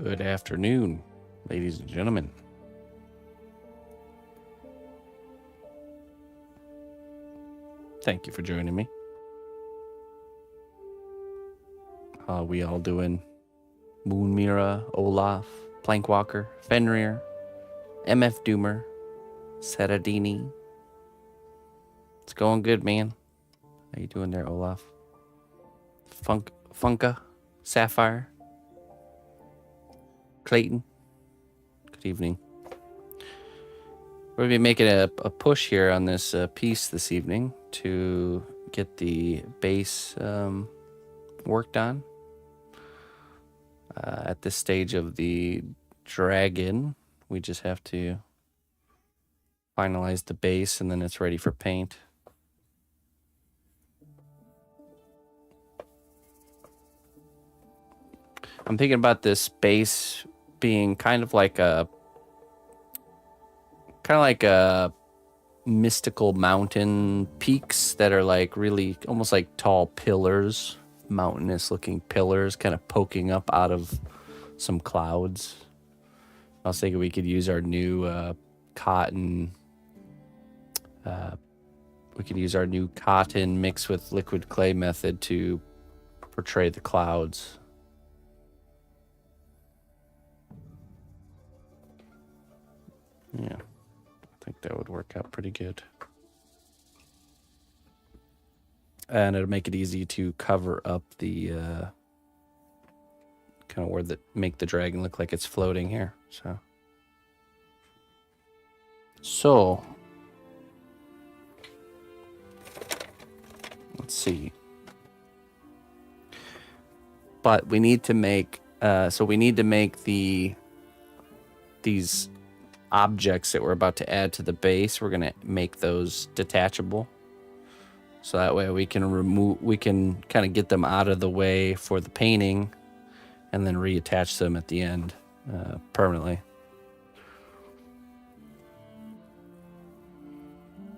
Good afternoon, ladies and gentlemen. Thank you for joining me. How are we all doing? Moonmira, Olaf, Plankwalker, Fenrir, MF Doomer, Seradini. It's going good, man. How you doing there, Olaf? Funka, Sapphire, Clayton. Good evening. We're going to be making a push here on this piece this evening to get the base worked on. At this stage of the dragon, we just have to finalize the base and then it's ready for paint. I'm thinking about this base being kind of like a mystical mountain peaks that are like really almost like tall pillars, mountainous looking pillars kind of poking up out of some clouds. I was thinking we could use our new cotton. We could use our new cotton mixed with liquid clay method to portray the clouds. Yeah, I think that would work out pretty good. And it'll make it easy to cover up the kind of where make the dragon look like it's floating here. So let's see. But we need to make these objects that we're about to add to the base. We're gonna make those detachable, so that way we can kind of get them out of the way for the painting, and then reattach them at the end permanently.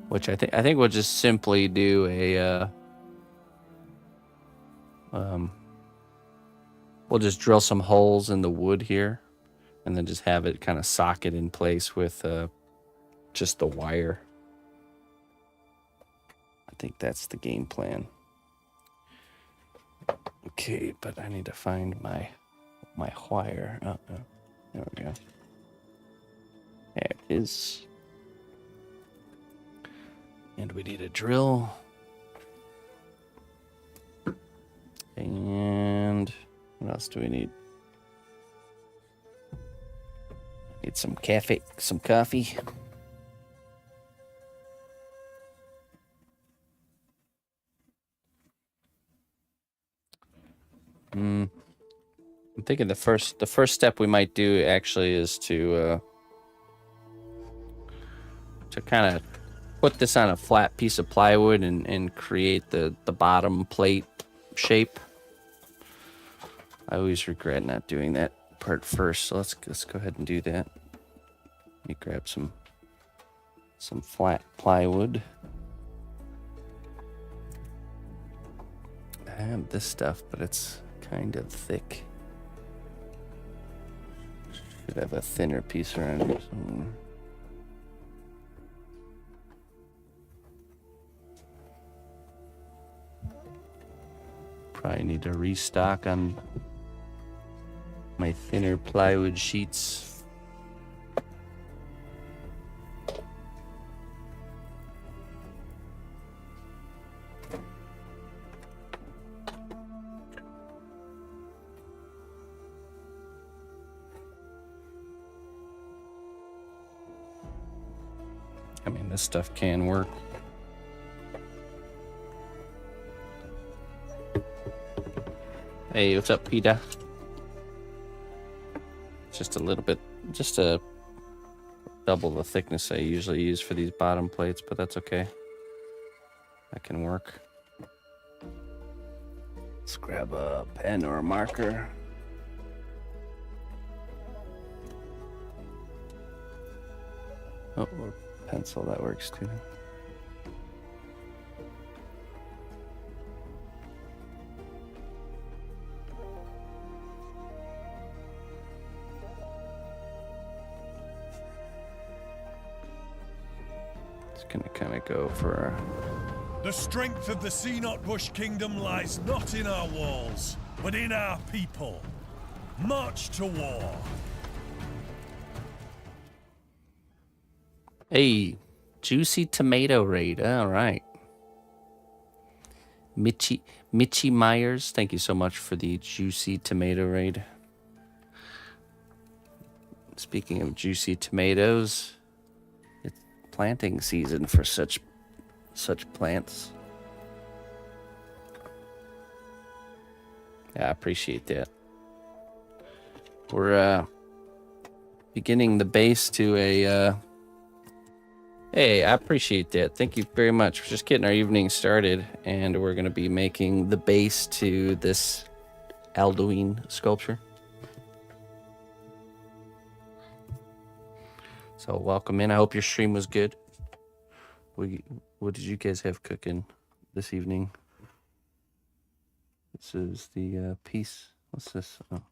Which I think we'll just simply do a we'll just drill some holes in the wood here, and then just have it kind of socket in place with just the wire. I think that's the game plan. Okay, but I need to find my wire. There we go. There it is. And we need a drill. And what else do we need? Need some coffee. I'm thinking the first step we might do actually is to kind of put this on a flat piece of plywood and create the bottom plate shape. I always regret not doing that part first, so let's go ahead and do that. Let me grab some flat plywood. I have this stuff, but it's kind of thick. Should have a thinner piece around here somewhere. Probably need to restock on my thinner plywood sheets. I mean, this stuff can work. Hey, what's up, Peter? Just a little bit, just a double the thickness I usually use for these bottom plates, but that's okay. That can work. Let's grab a pen or a marker. Oh, or pencil, that works too. Gonna kind of go for the strength of the cnotbusch kingdom lies not in our walls, but in our people. March to war. Hey, juicy tomato raid. All right. Mitchie Myers, thank you so much for the juicy tomato raid. Speaking of juicy tomatoes, planting season for such plants. Yeah, I appreciate that. We're beginning the base to a hey, I appreciate that. Thank you very much. We're just getting our evening started, and we're going to be making the base to this Alduin sculpture. So welcome in. I hope your stream was good. What did you guys have cooking this evening? This is the piece. What's this? Oh.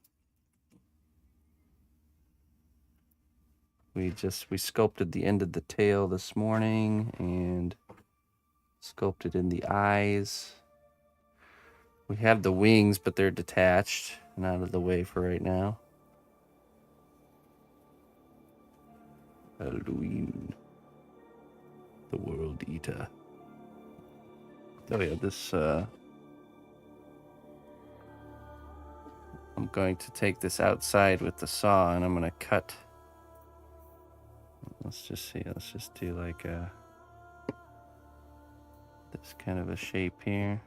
We sculpted the end of the tail this morning and sculpted in the eyes. We have the wings, but they're detached and out of the way for right now. Alduin, the World Eater. Oh yeah, this, I'm going to take this outside with the saw and I'm going to cut. Let's just see, let's just do like this kind of a shape here.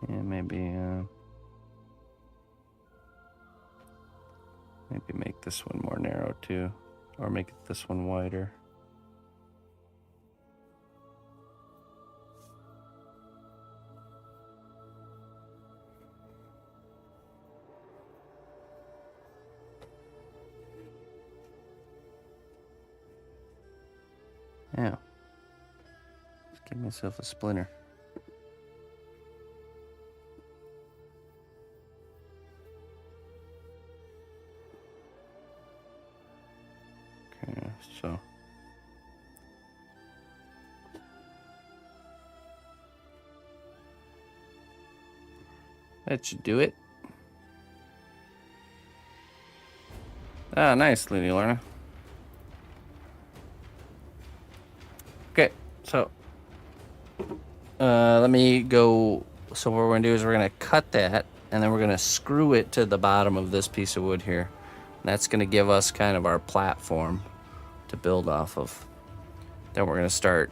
And maybe make this one more narrow too, or make it this one wider. Yeah. Let's give myself a splinter. Okay, so that should do it. Ah, nice, Looney Lorna. Okay, so let me go. So what we're gonna do is we're gonna cut that, and then we're gonna screw it to the bottom of this piece of wood here. And that's gonna give us kind of our platform to build off of. Then we're gonna start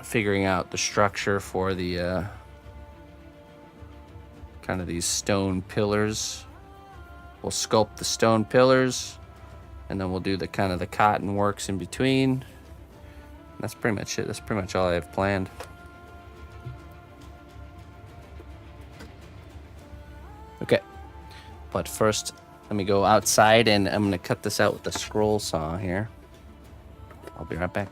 figuring out the structure for the kind of these stone pillars. We'll sculpt the stone pillars, and then we'll do the kind of the cotton works in between. That's pretty much it. That's pretty much all I have planned. Okay, but first let me go outside and I'm gonna cut this out with the scroll saw here. I'll be right back.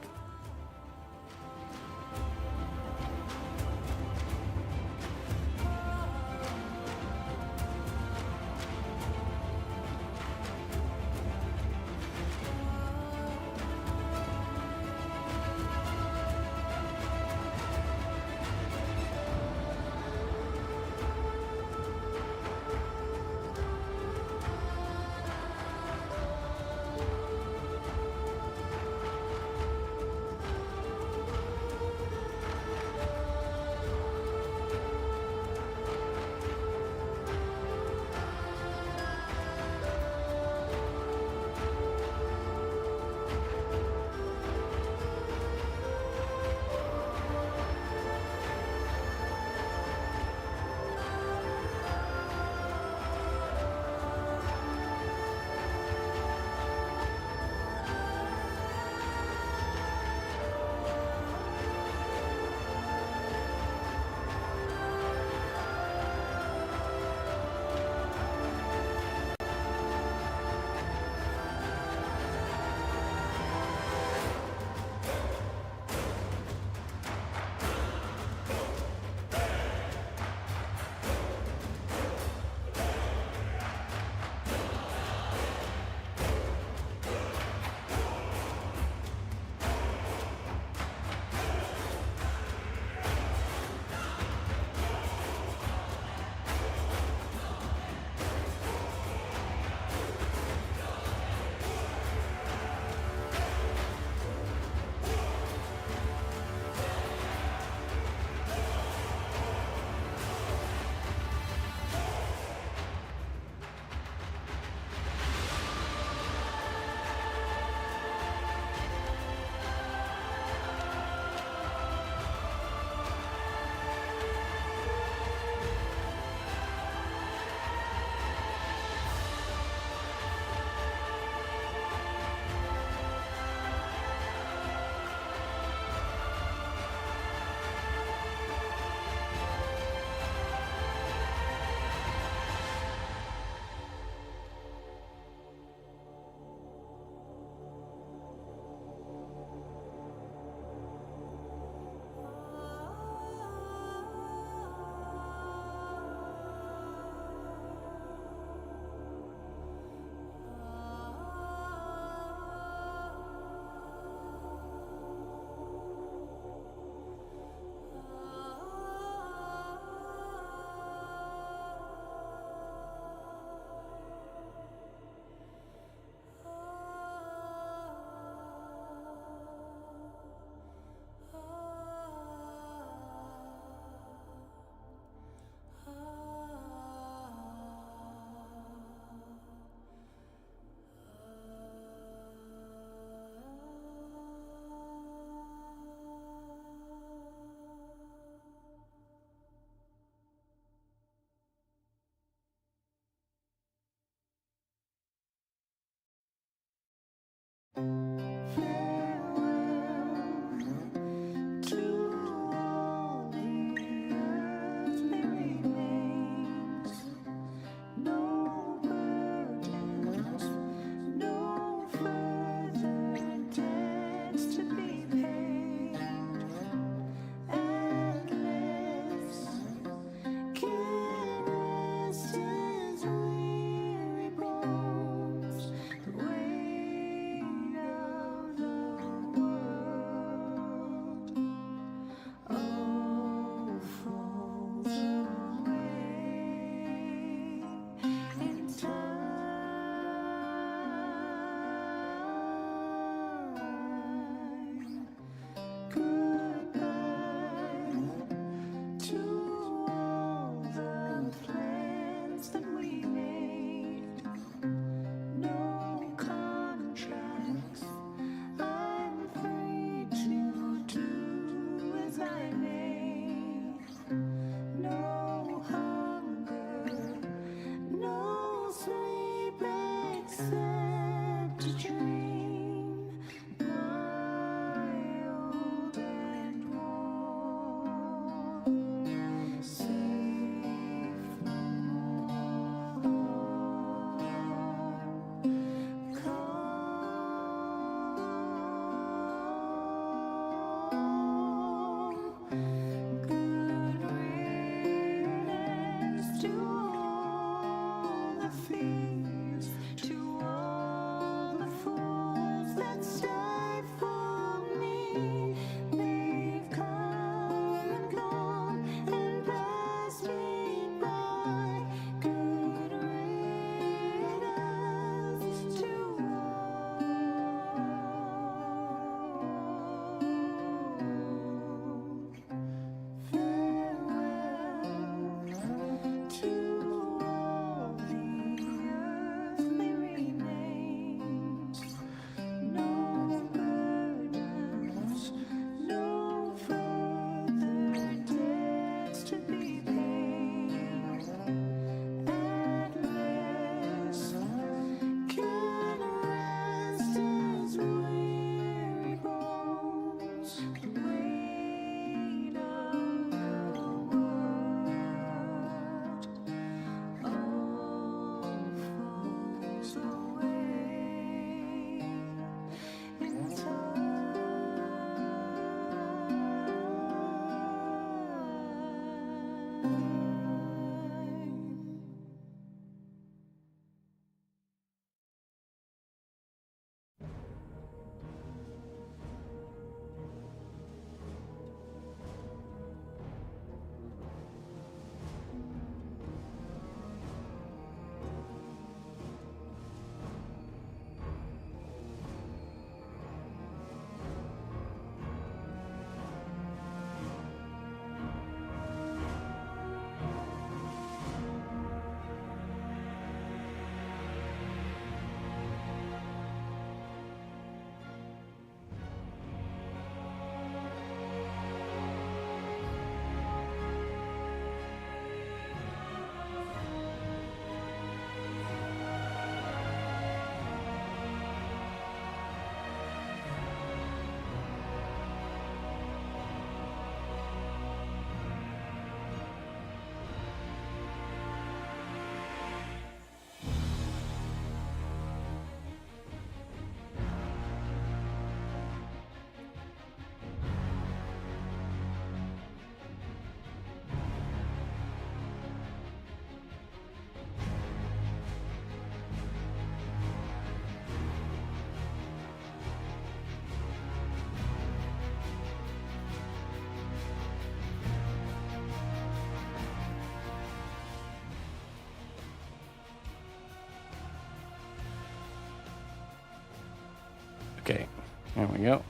Okay, there we go.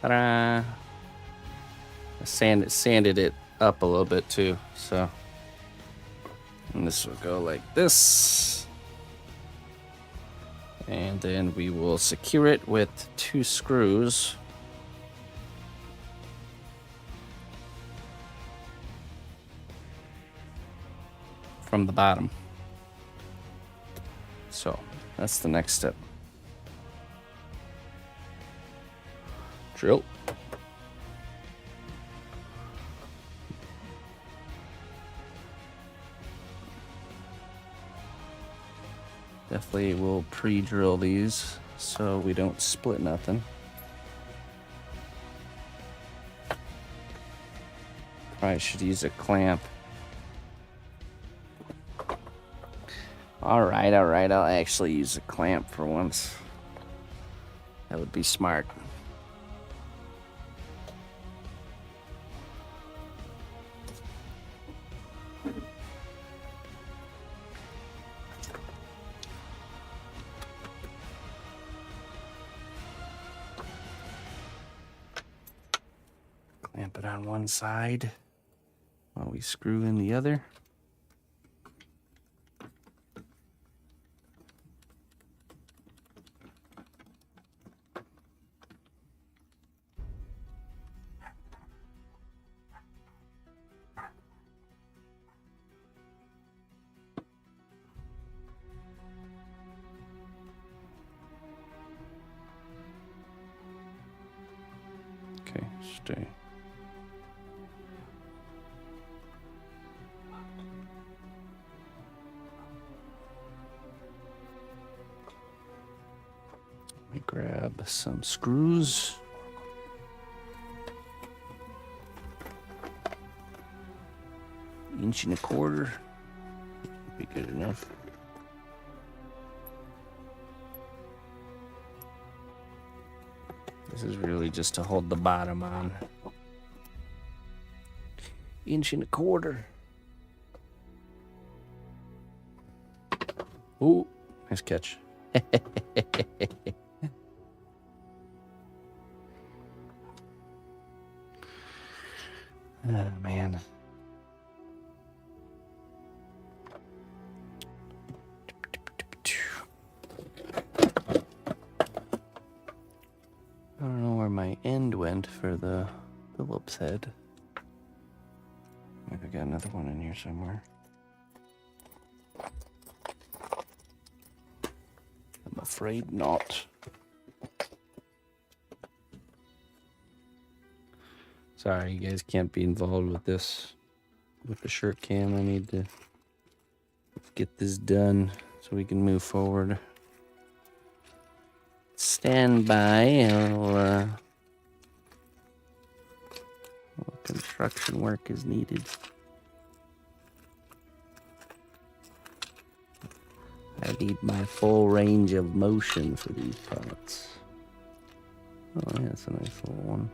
Ta-da! I sanded it up a little bit too, so. And this will go like this. And then we will secure it with 2 screws. From the bottom. So that's the next step. Drill. Definitely will pre-drill these so we don't split nothing. Probably should use a clamp. All right, I'll actually use a clamp for once. That would be smart. Clamp it on one side while we screw in the other. Okay, stay. Let me grab some screws. Inch and a quarter. Be good enough. This is really just to hold the bottom on. Inch and a quarter. Ooh, nice catch. Oh, man. I don't know where my end went for the Phillips head. Maybe I got another one in here somewhere. I'm afraid not. Sorry, you guys can't be involved with this, with the shirt cam. I need to get this done so we can move forward. Stand by. Construction work is needed. I need my full range of motion for these parts. Oh, yeah, that's a nice little one.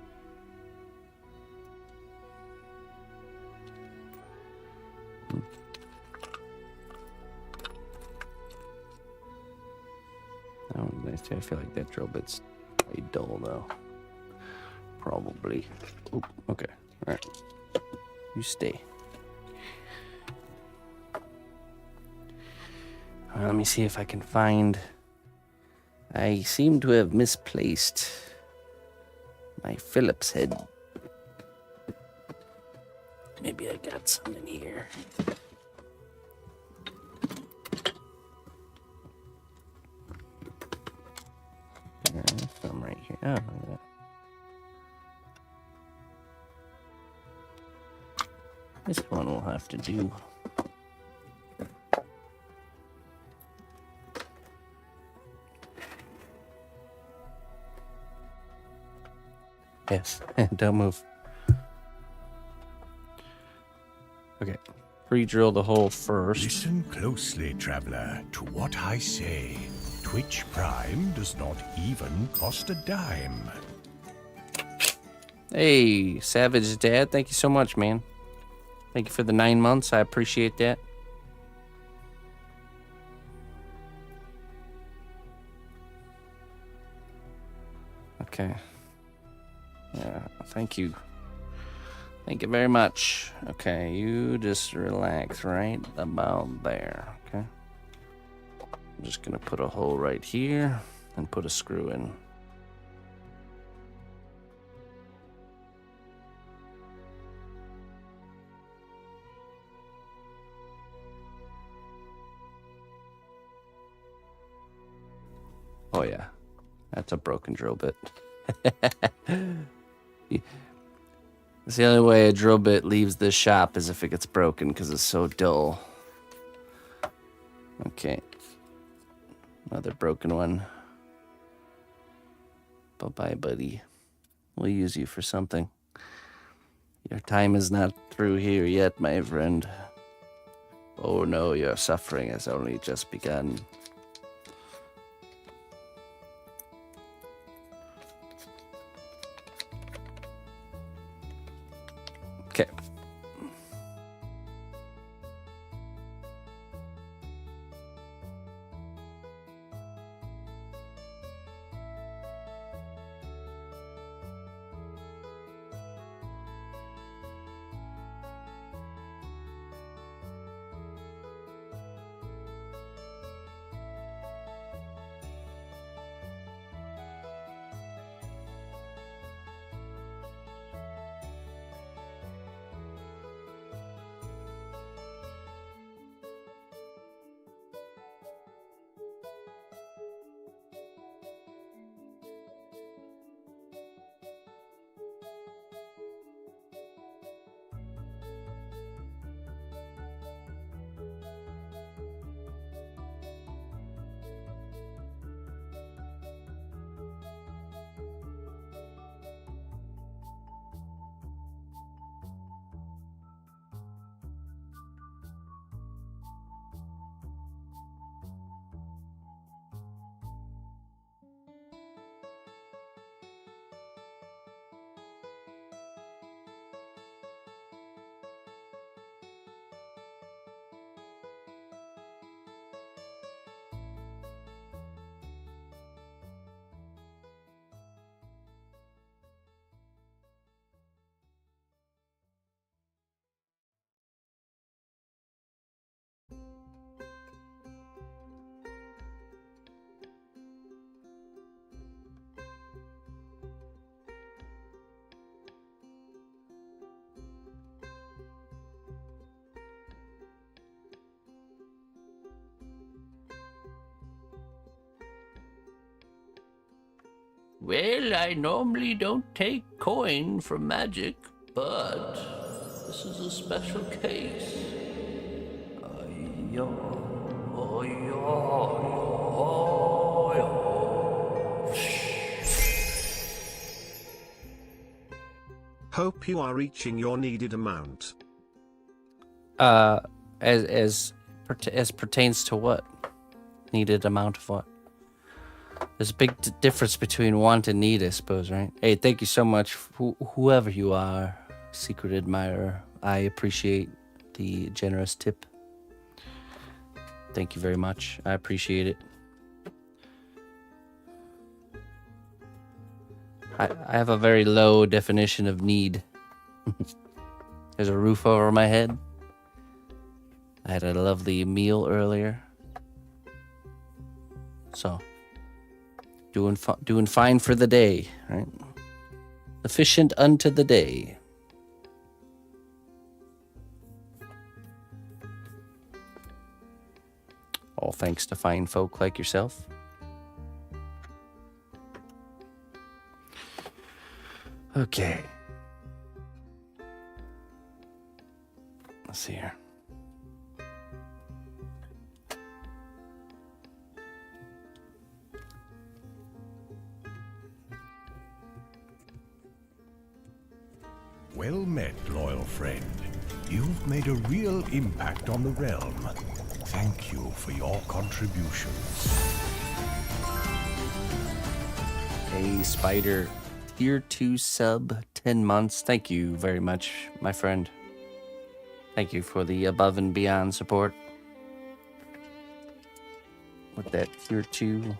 That one's nice too. I feel like that drill bit's pretty dull though. Probably. Oop, okay. Alright. You stay. Let me see if I can find. I seem to have misplaced my Phillips head. Maybe I got some in here. There's some right here. Oh, look at that. This one will have to do. Yes, don't move. Okay, pre-drill the hole first. Listen closely, traveler, to what I say. Twitch Prime does not even cost a dime. Hey, Savage Dad, thank you so much, man. Thank you for the 9 months. I appreciate that. Okay. Yeah, thank you. Thank you very much. Okay, you just relax right about there, okay? I'm just gonna put a hole right here and put a screw in. Oh yeah, that's a broken drill bit. It's the only way a drill bit leaves this shop is if it gets broken because it's so dull. Okay. Another broken one. Bye-bye, buddy. We'll use you for something. Your time is not through here yet, my friend. Oh no, your suffering has only just begun. Okay. Well, I normally don't take coin for magic, but this is a special case. Hope you are reaching your needed amount. As pertains to what? Needed amount of what? There's a big difference between want and need, I suppose, right? Hey, thank you so much, whoever you are, secret admirer. I appreciate the generous tip. Thank you very much. I appreciate it. I have a very low definition of need. There's a roof over my head. I had a lovely meal earlier. So, doing fine for the day, right? Efficient unto the day. All thanks to fine folk like yourself. Okay. Let's see here. Well met, loyal friend. You've made a real impact on the realm. Thank you for your contributions. Hey, Spider. Tier 2 sub, 10 months. Thank you very much, my friend. Thank you for the above and beyond support. With that tier 2.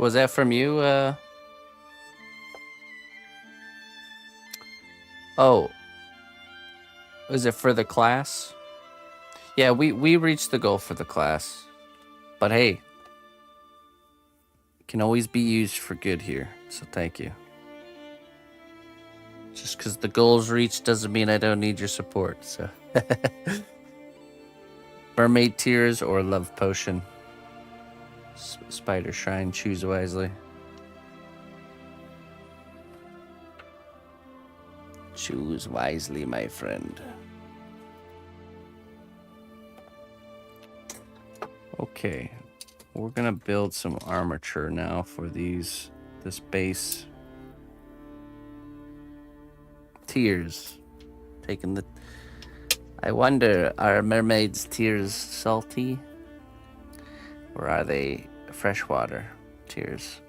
Was that from you? Oh, was it for the class? Yeah, we reached the goal for the class. But hey, it can always be used for good here. So thank you. Just because the goal's reached doesn't mean I don't need your support. So, mermaid tears or love potion. Spider shrine, choose wisely. Choose wisely, my friend. Okay, we're gonna build some armature now for this base. Tears. Taking the... I wonder, are mermaids' tears salty? Or are they freshwater tears?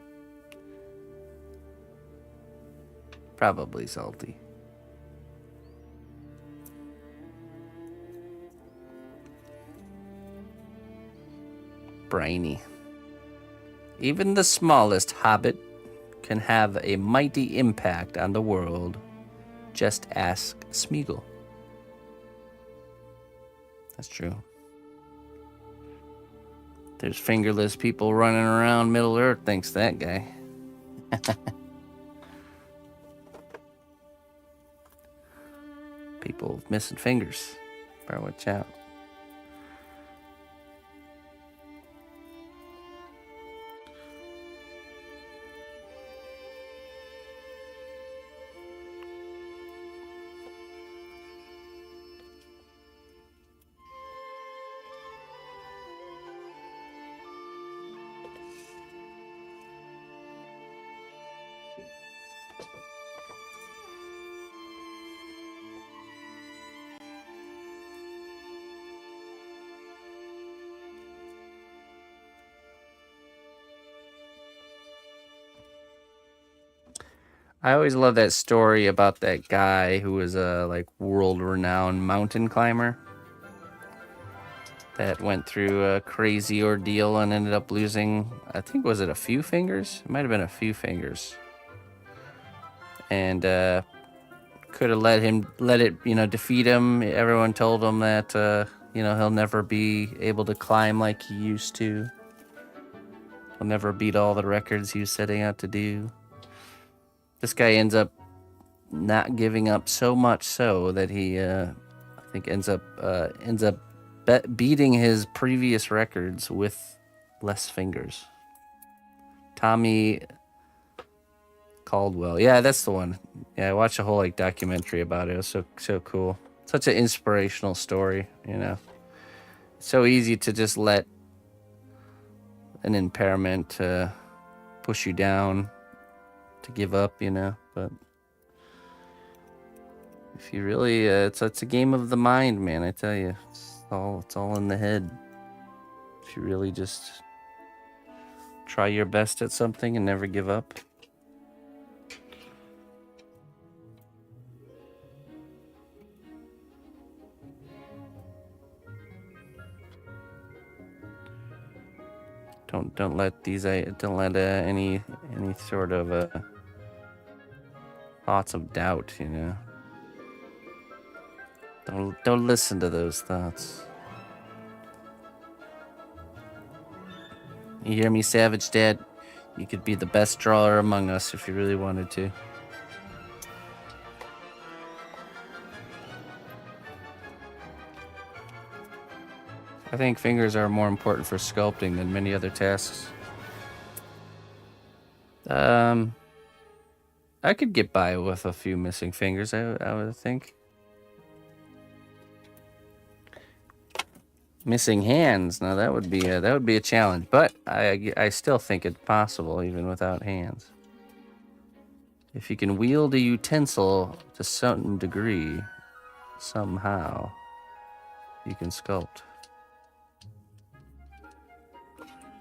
Probably salty. Briny. Even the smallest hobbit can have a mighty impact on the world. Just ask Smeagol. That's true. There's fingerless people running around Middle Earth, thanks that guy. People with missing fingers. Better watch out. I always love that story about that guy who was a like world-renowned mountain climber that went through a crazy ordeal and ended up losing, I think, was it a few fingers? It might have been a few fingers. And could have let it, defeat him. Everyone told him that, he'll never be able to climb like he used to. He'll never beat all the records he was setting out to do. This guy ends up not giving up so much so that he, I think, ends up beating his previous records with less fingers. Tommy Caldwell. Yeah, that's the one. Yeah, I watched a whole documentary about it. It was so cool. Such an inspirational story, It's so easy to just let an impairment push you down, to give up, but if you really, it's a game of the mind, man. I tell you, it's all in the head. If you really just try your best at something and never give up. Don't let any sort of thoughts of doubt, Don't listen to those thoughts. You hear me, Savage Dad? You could be the best drawer among us if you really wanted to. I think fingers are more important for sculpting than many other tasks. I could get by with a few missing fingers, I would think. Missing hands, now that would be a challenge, but I still think it's possible even without hands. If you can wield a utensil to some degree, somehow, you can sculpt.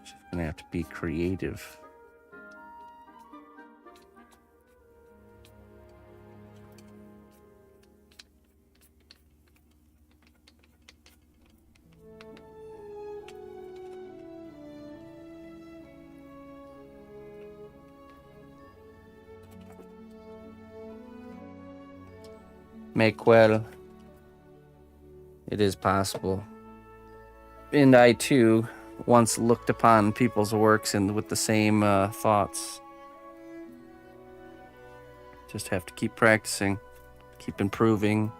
Just gonna have to be creative. Mequel. It is possible. And I, too, once looked upon people's works and with the same thoughts. Just have to keep practicing, keep improving.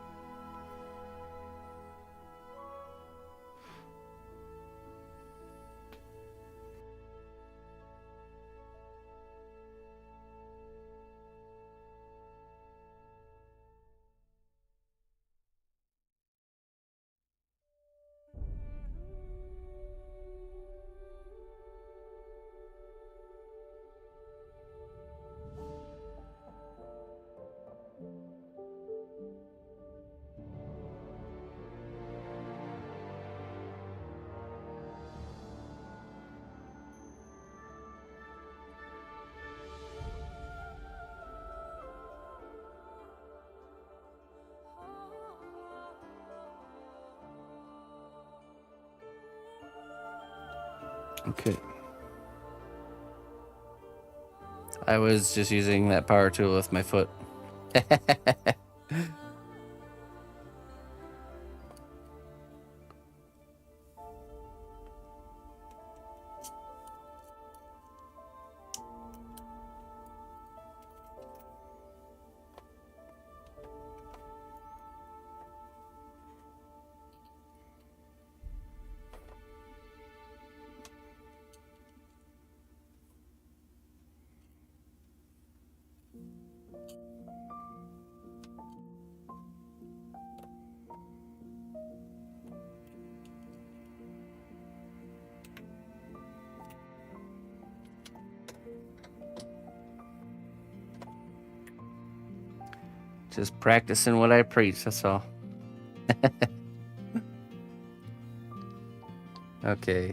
Okay. I was just using that power tool with my foot. Just practicing what I preach, that's all. Okay,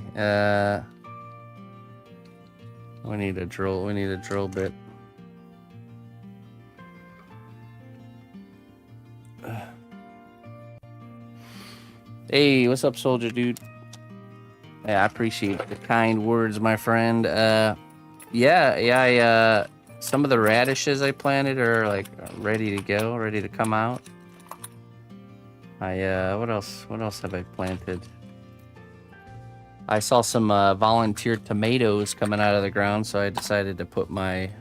we need a drill bit. Hey, what's up, soldier dude? Yeah, I appreciate the kind words, my friend. Yeah, some of the radishes I planted are like ready to go, ready to come out. What else have I planted? I saw some volunteer tomatoes coming out of the ground, so I decided to put my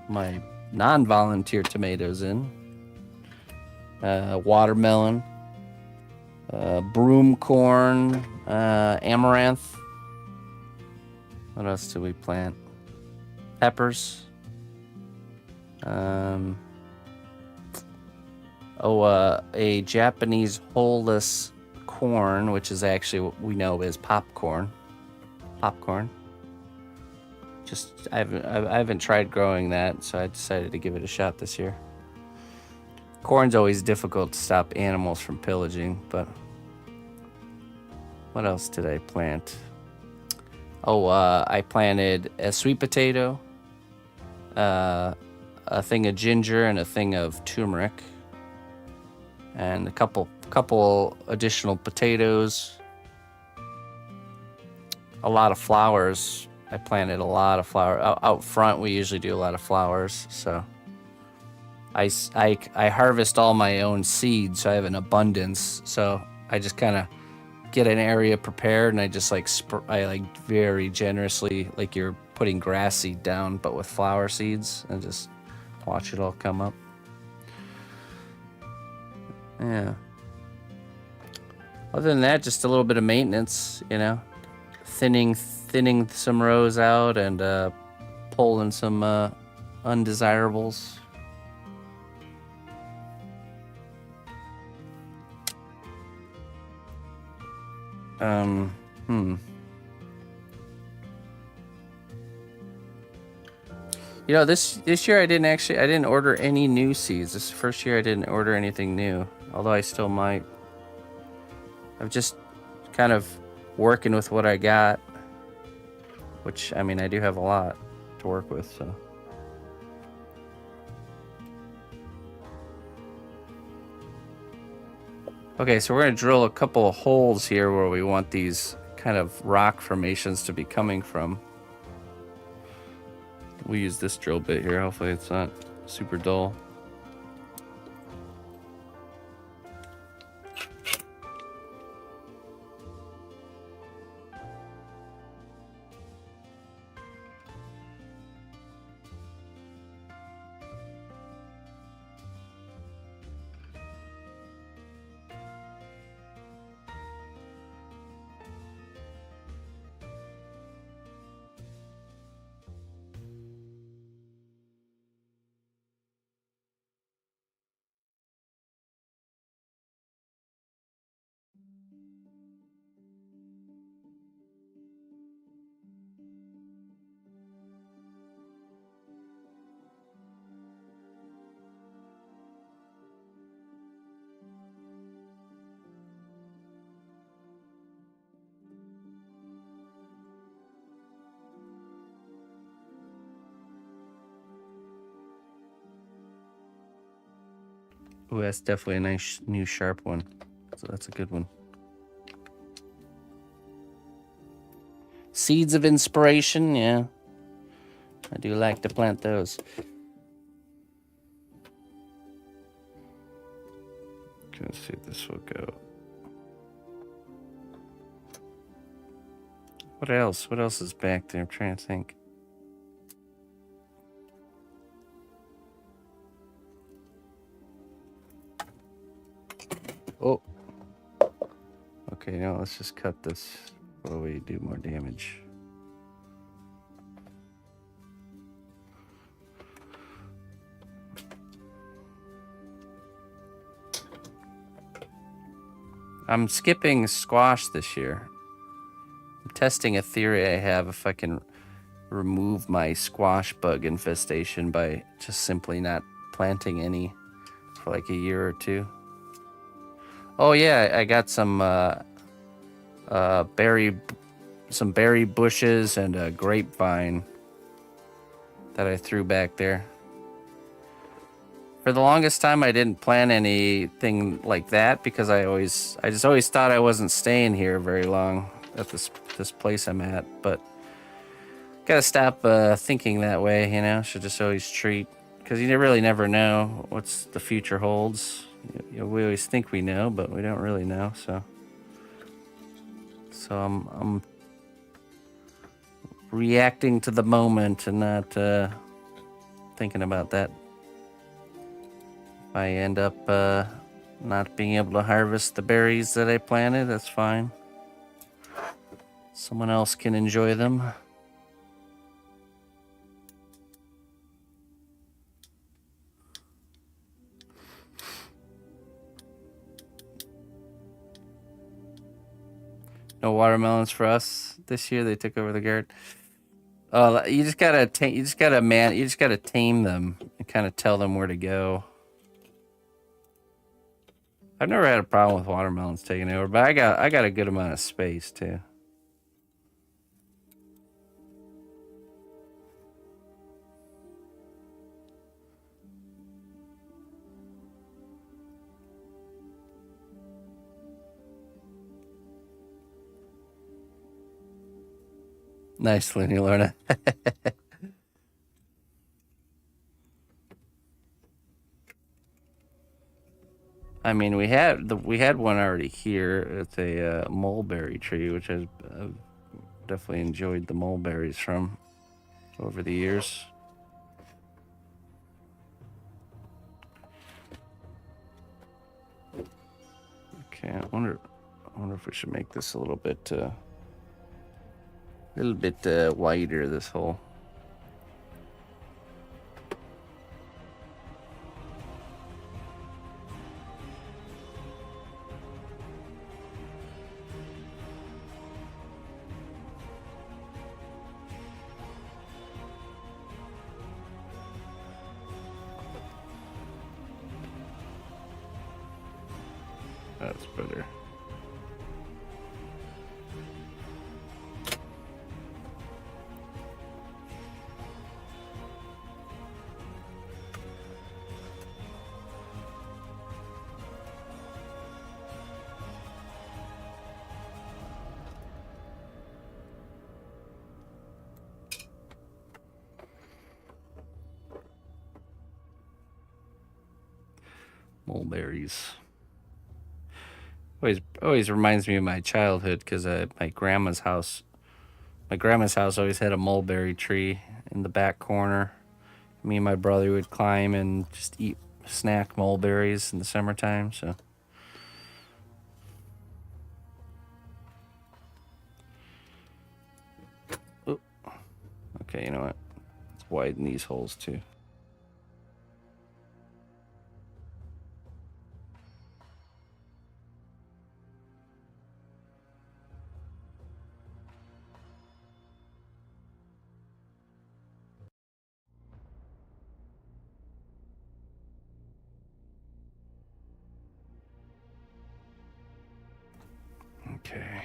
non-volunteer tomatoes in. Watermelon, broom corn, amaranth. What else do we plant? Peppers. A Japanese hulless corn, which is actually what we know as popcorn. Just I haven't tried growing that, so I decided to give it a shot this year. Corn's always difficult to stop animals from pillaging, but what else did I plant? I planted a sweet potato, a thing of ginger, and a thing of turmeric, and a couple additional potatoes. A lot of flowers. I planted a lot of flowers out front. We usually do a lot of flowers, so I harvest all my own seeds, so I have an abundance. So I just kind of get an area prepared, and I just I very generously, like you're putting grass seed down, but with flower seeds, and just watch it all come up. Yeah. Other than that, just a little bit of maintenance, thinning some rows out and pulling some undesirables. This year I didn't order any new seeds. This is the first year I didn't order anything new, although I still might. I'm just kind of working with what I got, which, I mean, I do have a lot to work with, so. Okay, so we're going to drill a couple of holes here where we want these kind of rock formations to be coming from. We'll use this drill bit here. Hopefully it's not super dull. Ooh, that's definitely a nice new sharp one. So that's a good one. Seeds of inspiration, yeah. I do like to plant those. Let's see if this will go. What else? What else is back there? I'm trying to think. Oh. Okay, now let's just cut this before we do more damage. I'm skipping squash this year. I'm testing a theory I have if I can remove my squash bug infestation by just simply not planting any for like a year or two. Oh yeah, I got some berry bushes and a grapevine that I threw back there. For the longest time, I didn't plan anything like that because I just always thought I wasn't staying here very long at this place I'm at. But gotta stop thinking that way, you know. Should just always treat, because you really never know what's the future holds. You know, we always think we know, but we don't really know. So I'm reacting to the moment and not thinking about that. If I end up not being able to harvest the berries that I planted, that's fine. Someone else can enjoy them. No watermelons for us this year. They took over the garden. Oh, you just gotta tame them and kind of tell them where to go. I've never had a problem with watermelons taking over, but I got a good amount of space too. Nice, Looney Lorna. I mean, we had one already here. It's a mulberry tree, which I've definitely enjoyed the mulberries from over the years. Okay, I wonder if we should make this a little bit wider. This hole. That's better. Mulberries. Always reminds me of my childhood because my grandma's house always had a mulberry tree in the back corner. Me and my brother would climb and just eat snack mulberries in the summertime. So. Ooh. Okay, you know what? Let's widen these holes too. Okay.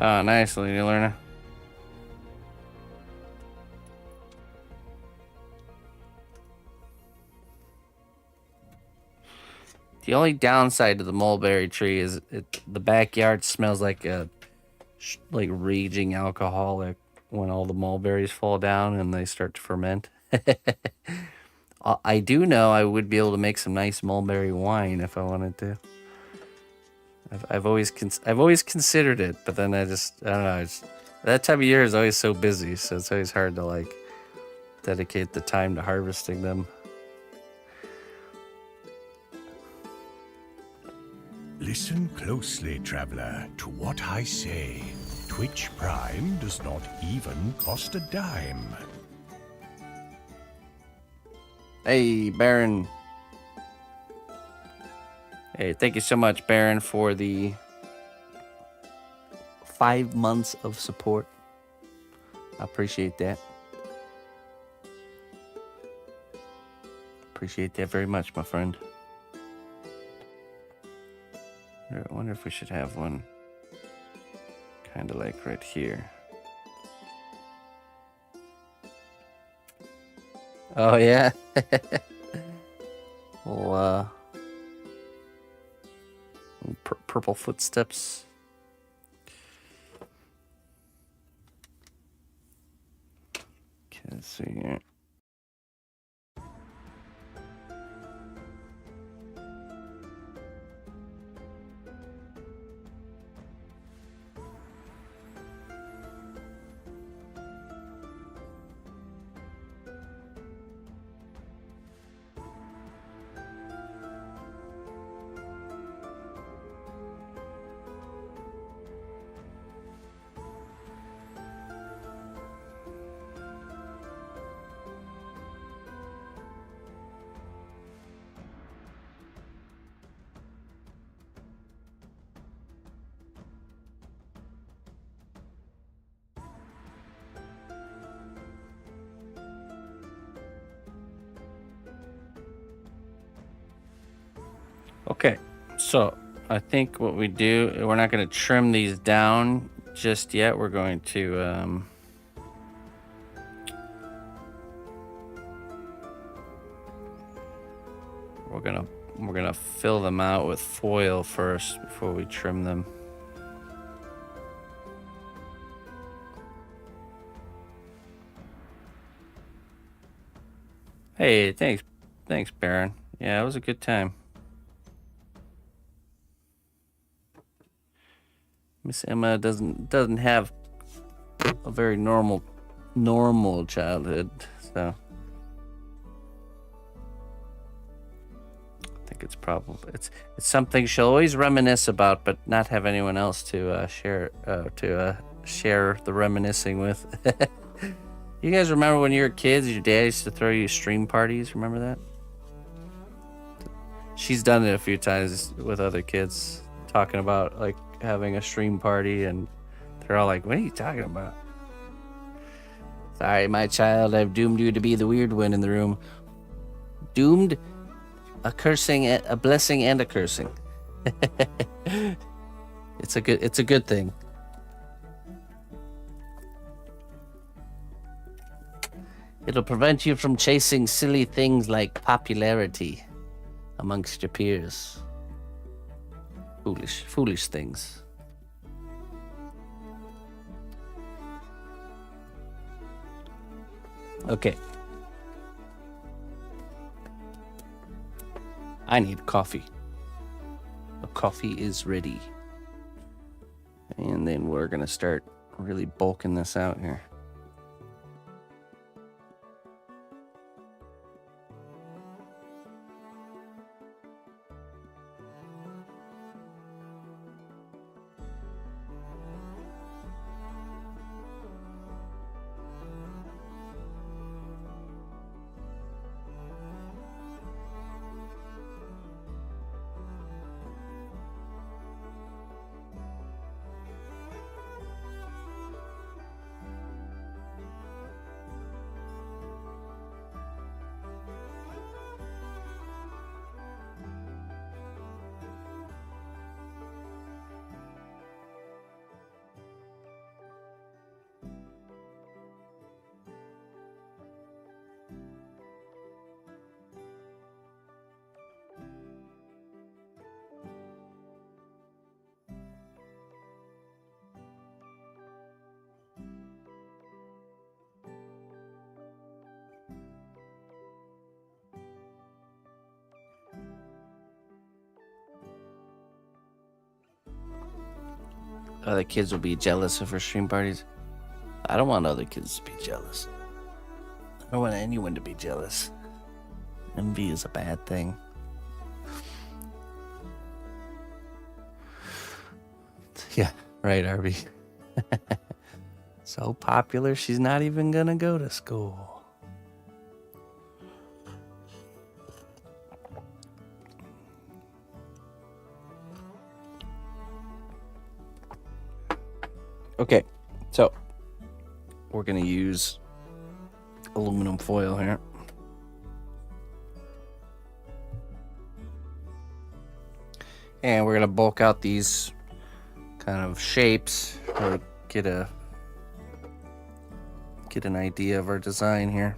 Oh, nice, Lady Lorna. The only downside to the mulberry tree is the backyard smells like a raging alcoholic when all the mulberries fall down and they start to ferment. I do know I would be able to make some nice mulberry wine if I wanted to. I've always considered it, but then I don't know. That time of year is always so busy, so it's always hard to like dedicate the time to harvesting them. Listen closely, traveler, to what I say. Twitch Prime does not even cost a dime. Hey, Baron. Hey, thank you so much, Baron, for the 5 months of support. I appreciate that. Appreciate that very much, my friend. I wonder if we should have one kind of like right here. Oh, yeah. Well, purple footsteps. Okay, let's see here. Okay, so I think what we do, we're not going to trim these down just yet. We're going to we're gonna fill them out with foil first before we trim them. Hey, thanks, Baron. Yeah, it was a good time. Miss Emma doesn't have a very normal childhood, so I think it's probably it's something she'll always reminisce about, but not have anyone else to share the reminiscing with. You guys remember when you were kids, your dad used to throw you stream parties? Remember that? She's done it a few times with other kids, talking about like having a stream party, and they're all like, "What are you talking about?" Sorry, my child, I've doomed you to be the weird one in the room. Doomed? A cursing, a blessing, and a cursing. It's a good thing. It'll prevent you from chasing silly things like popularity amongst your peers. Foolish things. Okay. I need coffee. The coffee is ready. And then we're gonna start really bulking this out here. other kids will be jealous of her stream parties. I don't want other kids to be jealous. I don't want anyone to be jealous. Envy is a bad thing. Yeah, right, Arby. So popular, she's not even gonna go to school. Okay, so we're gonna use aluminum foil here. And we're gonna bulk out these kind of shapes, really get an idea of our design here.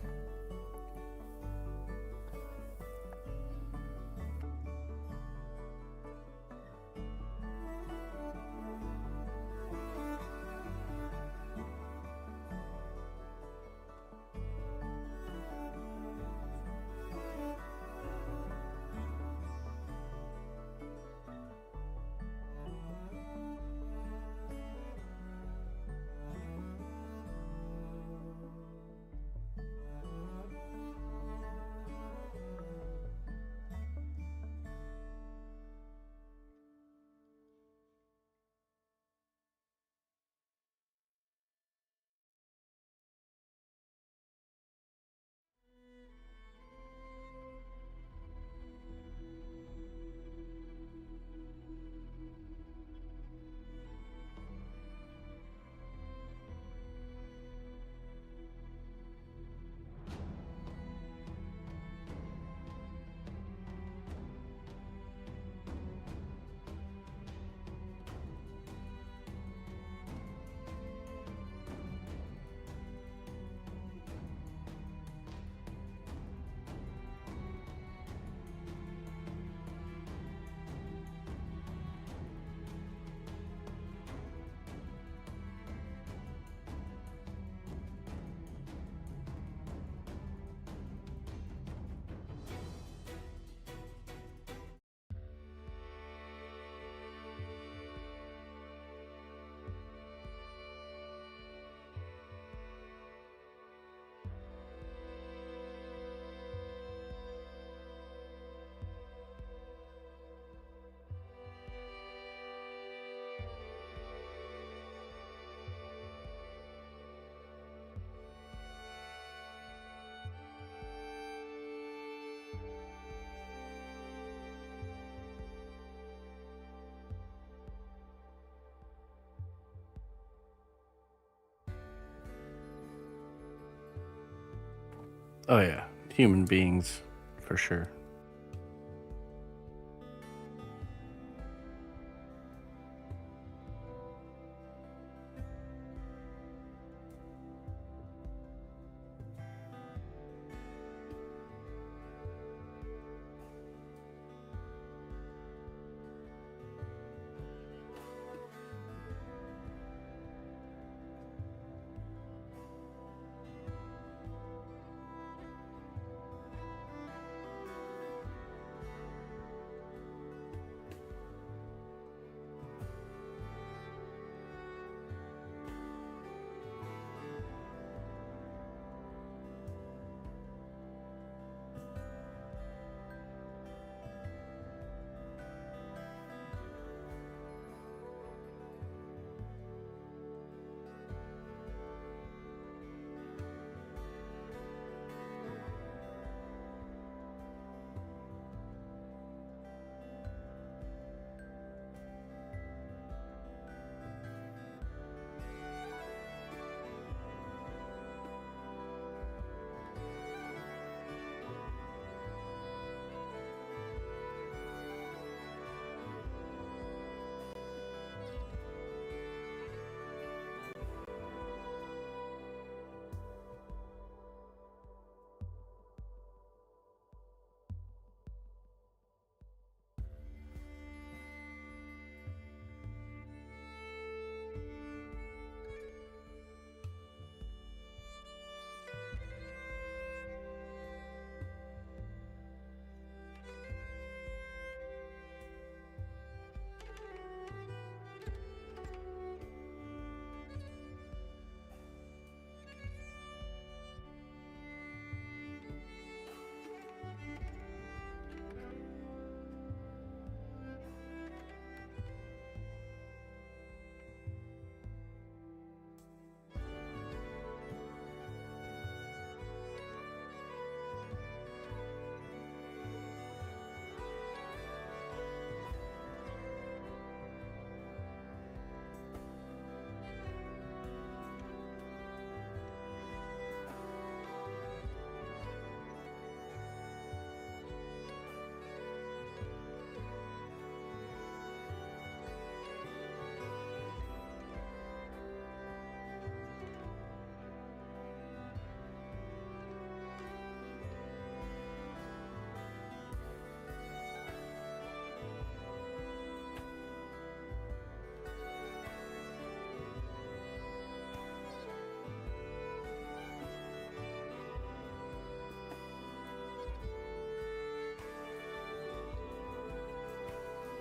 Oh yeah, human beings, for sure.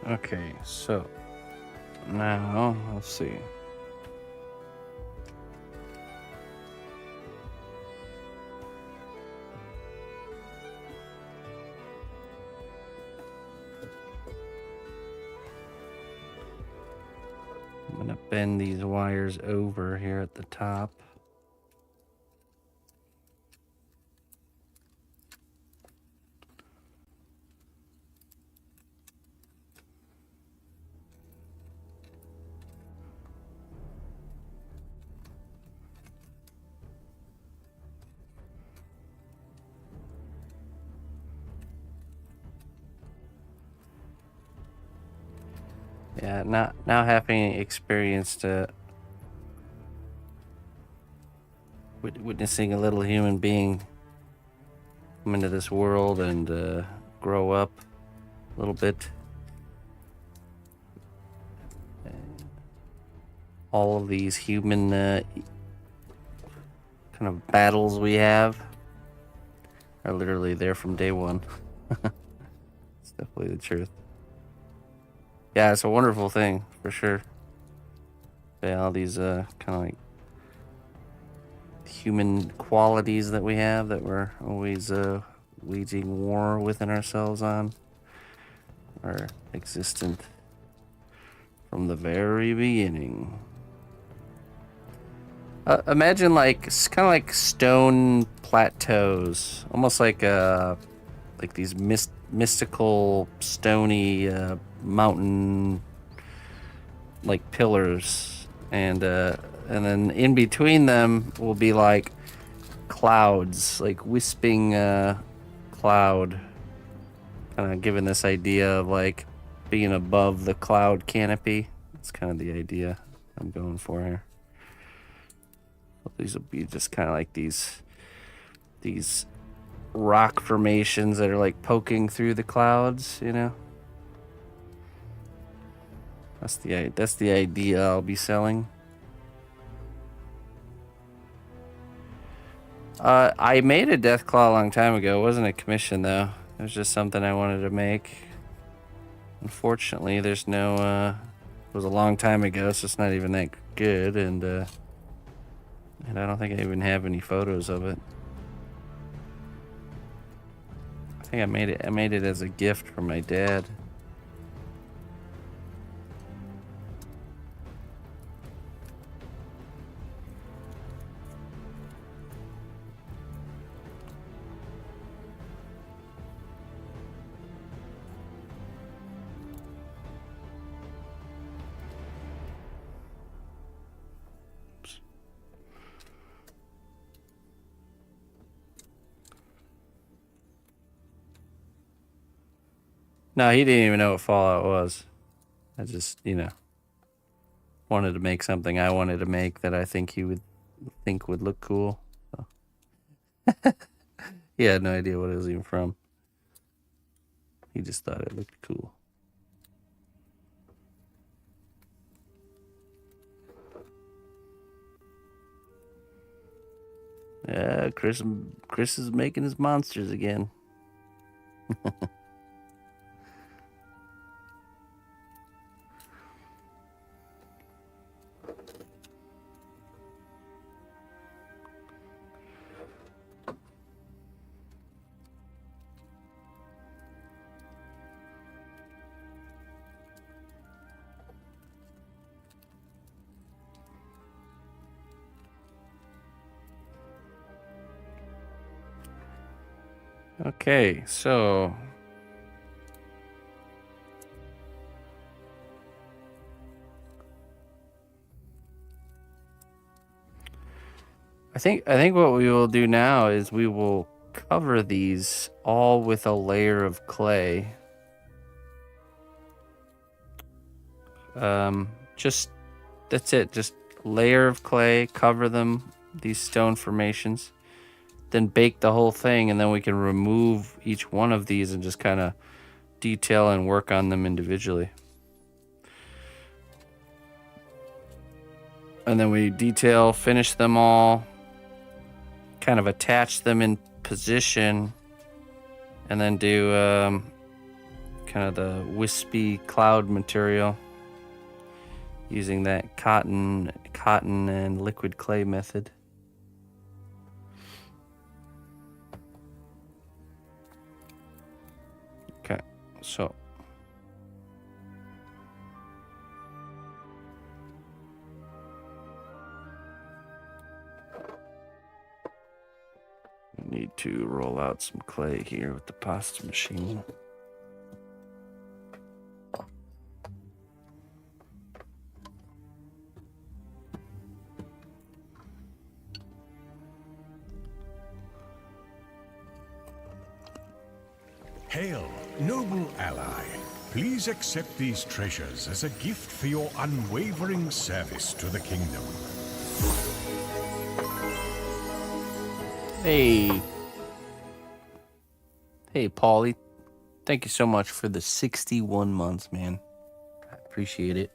Okay, so now let's see. I'm gonna bend these wires over here at the top. Yeah, now having experienced witnessing a little human being come into this world and grow up a little bit. All of these human kind of battles we have are literally there from day one. It's definitely the truth. Yeah, it's a wonderful thing for sure. Yeah, all these kind of like human qualities that we have that we're always waging war within ourselves on are existent from the very beginning. Imagine like kind of like stone plateaus, almost like these mystical stony mountain like pillars, and then in between them will be like clouds, like wisping cloud, kind of giving this idea of like being above the cloud canopy. That's kind of the idea I'm going for here. These will be just kind of like these rock formations that are like poking through the clouds, you know. That's the idea I'll be selling. I made a Deathclaw a long time ago. It wasn't a commission though. It was just something I wanted to make. Unfortunately, there's no. It was a long time ago, so it's not even that good, and I don't think I even have any photos of it. I think I made it as a gift from my dad. No, he didn't even know what Fallout was. I just, wanted to make something I wanted to make that I think he would think would look cool. So. He had no idea what it was even from. He just thought it looked cool. Yeah, Chris is making his monsters again. Okay, so I think what we will do now is we will cover these all with a layer of clay. Just that's it. Just layer of clay, cover them, these stone formations. Then bake the whole thing, and then we can remove each one of these and just kind of detail and work on them individually. And then we detail, finish them all, kind of attach them in position, and then do kind of the wispy cloud material using that cotton and liquid clay method. Okay, so we need to roll out some clay here with the pasta machine. Hail, noble ally. Please accept these treasures as a gift for your unwavering service to the kingdom. Hey, Paulie. Thank you so much for the 61 months, man. I appreciate it.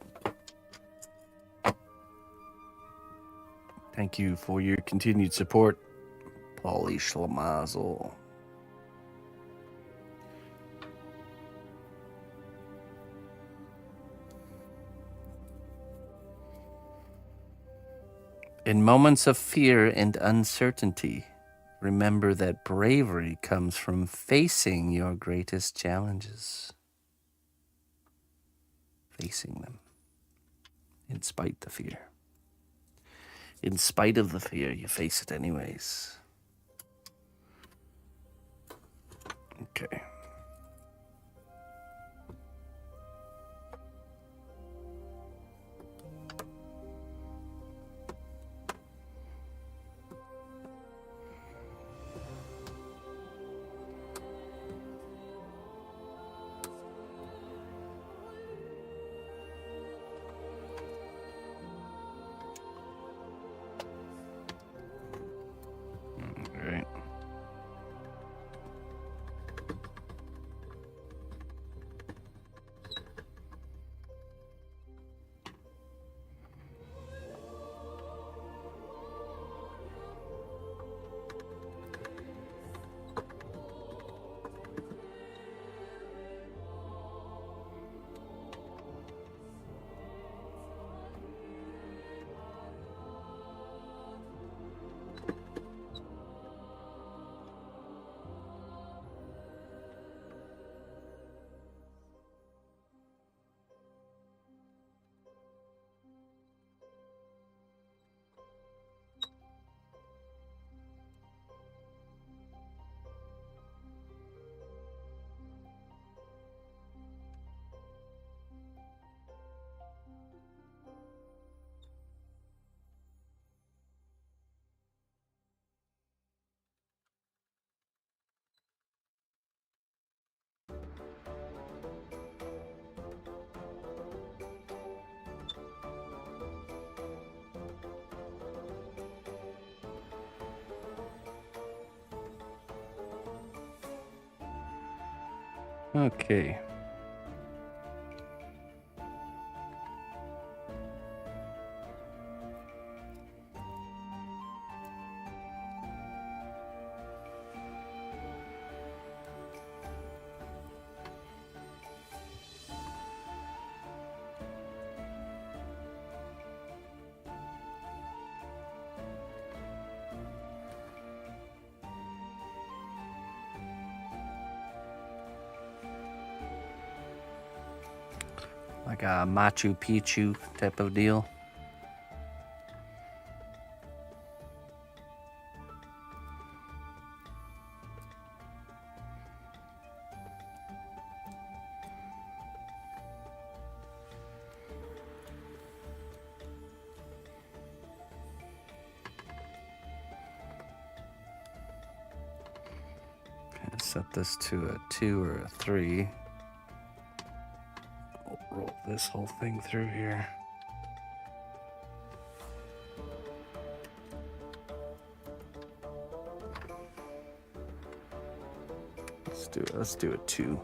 Thank you for your continued support, Paulie Schlemazel. In moments of fear and uncertainty, remember that bravery comes from facing your greatest challenges. Facing them. In spite of the fear. In spite of the fear, you face it anyways. Okay. Right. Okay. Like a Machu Picchu type of deal. Okay, set this to a 2 or a 3. We'll roll this whole thing through here. Let's do a 2.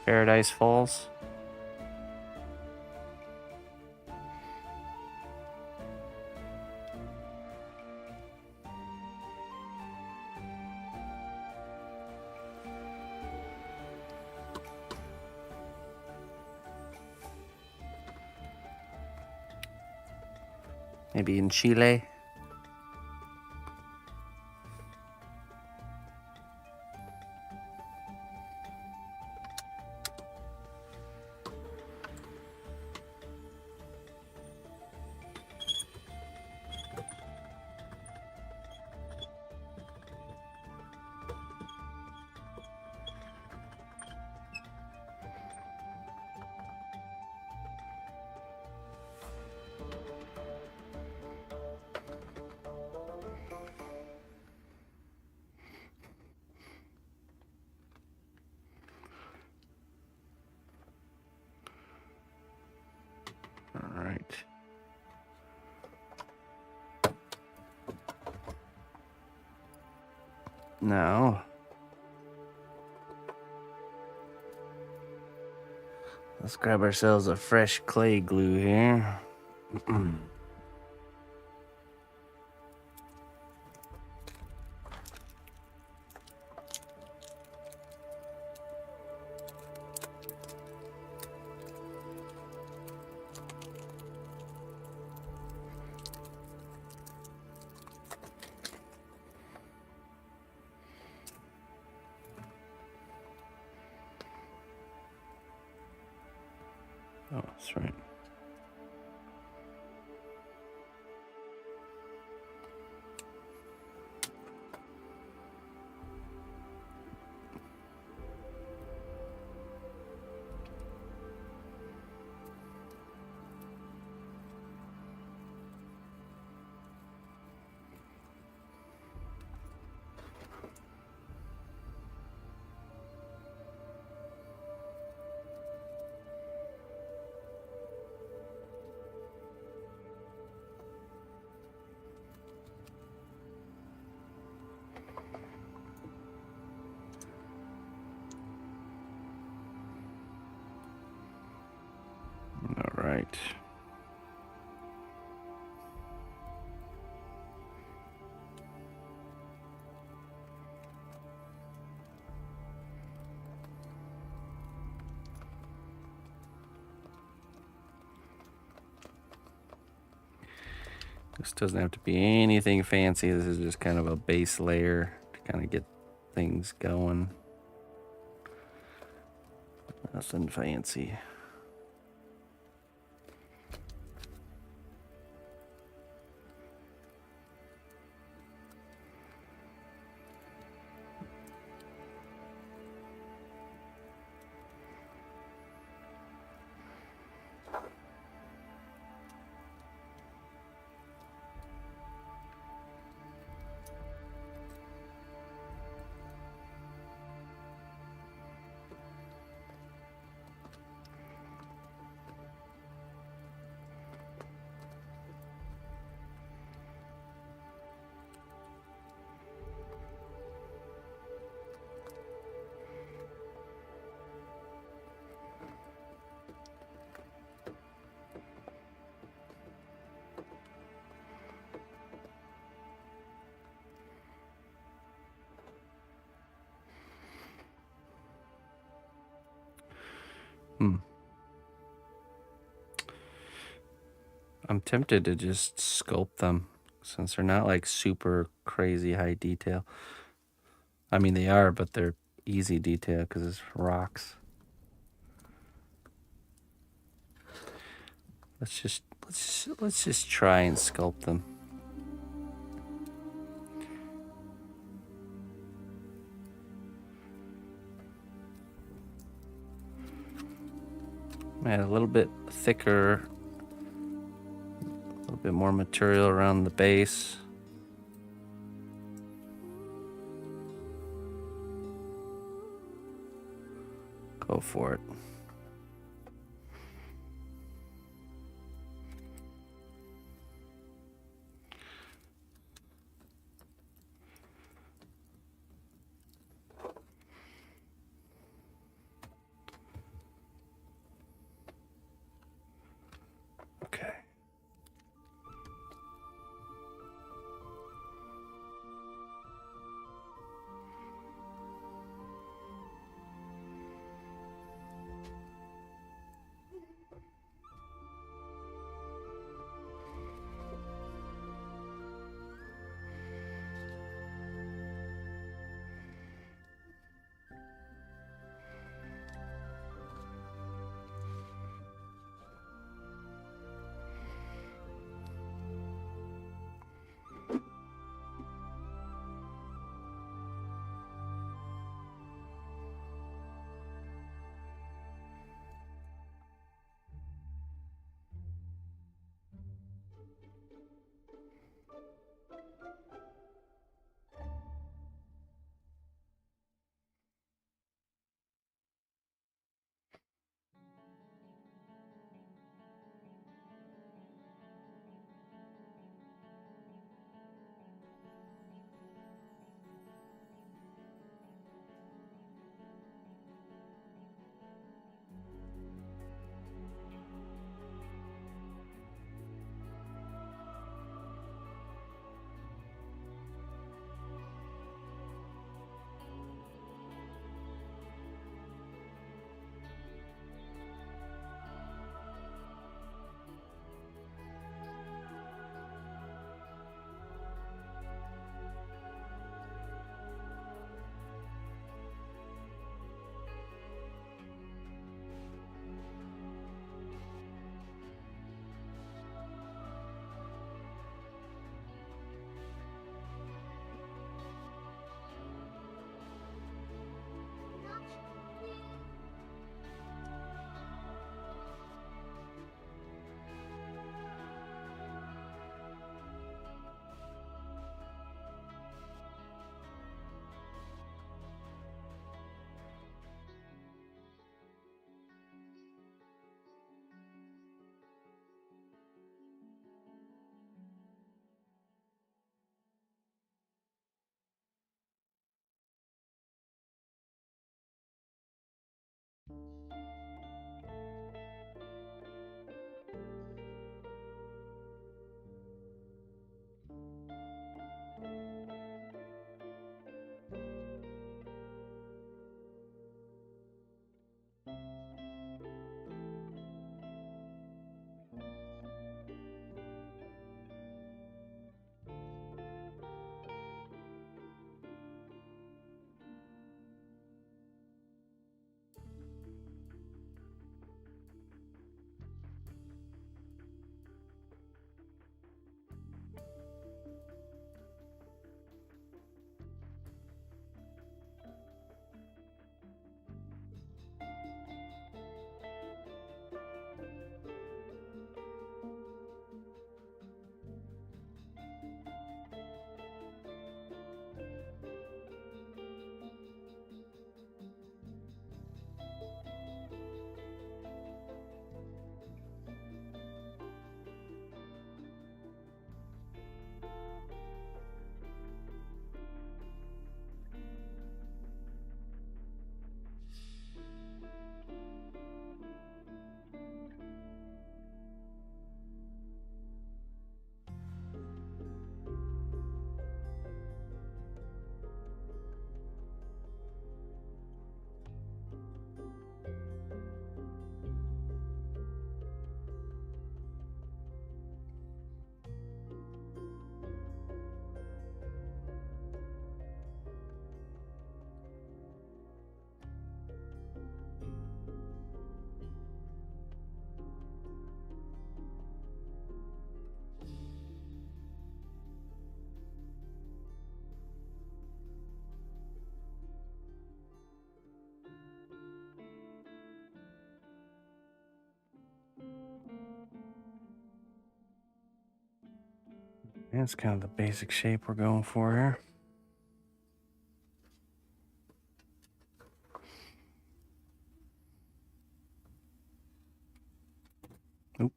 Paradise Falls. Maybe in Chile. All right. Now, let's grab ourselves a fresh clay glue here. Oh, that's right. All right. This doesn't have to be anything fancy. This is just kind of a base layer to kind of get things going. Nothing fancy. I'm tempted to just sculpt them since they're not like super crazy high detail. I mean, they are, but they're easy detail because it's rocks. Let's just try and sculpt them. Add a little bit thicker, a little bit more material around the base. Go for it. That's kind of the basic shape we're going for here. Oop.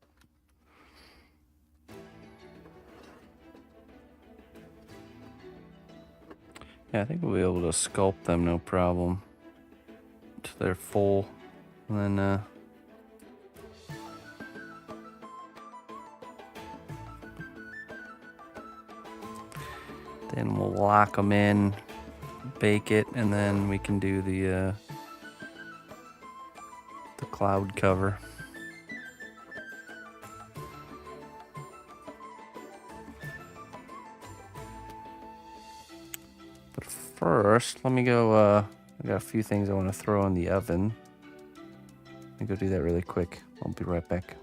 Yeah, I think we'll be able to sculpt them no problem to their full, and then we'll lock them in, bake it, and then we can do the cloud cover. But first, let me go. I got a few things I want to throw in the oven. Let me go do that really quick. I'll be right back.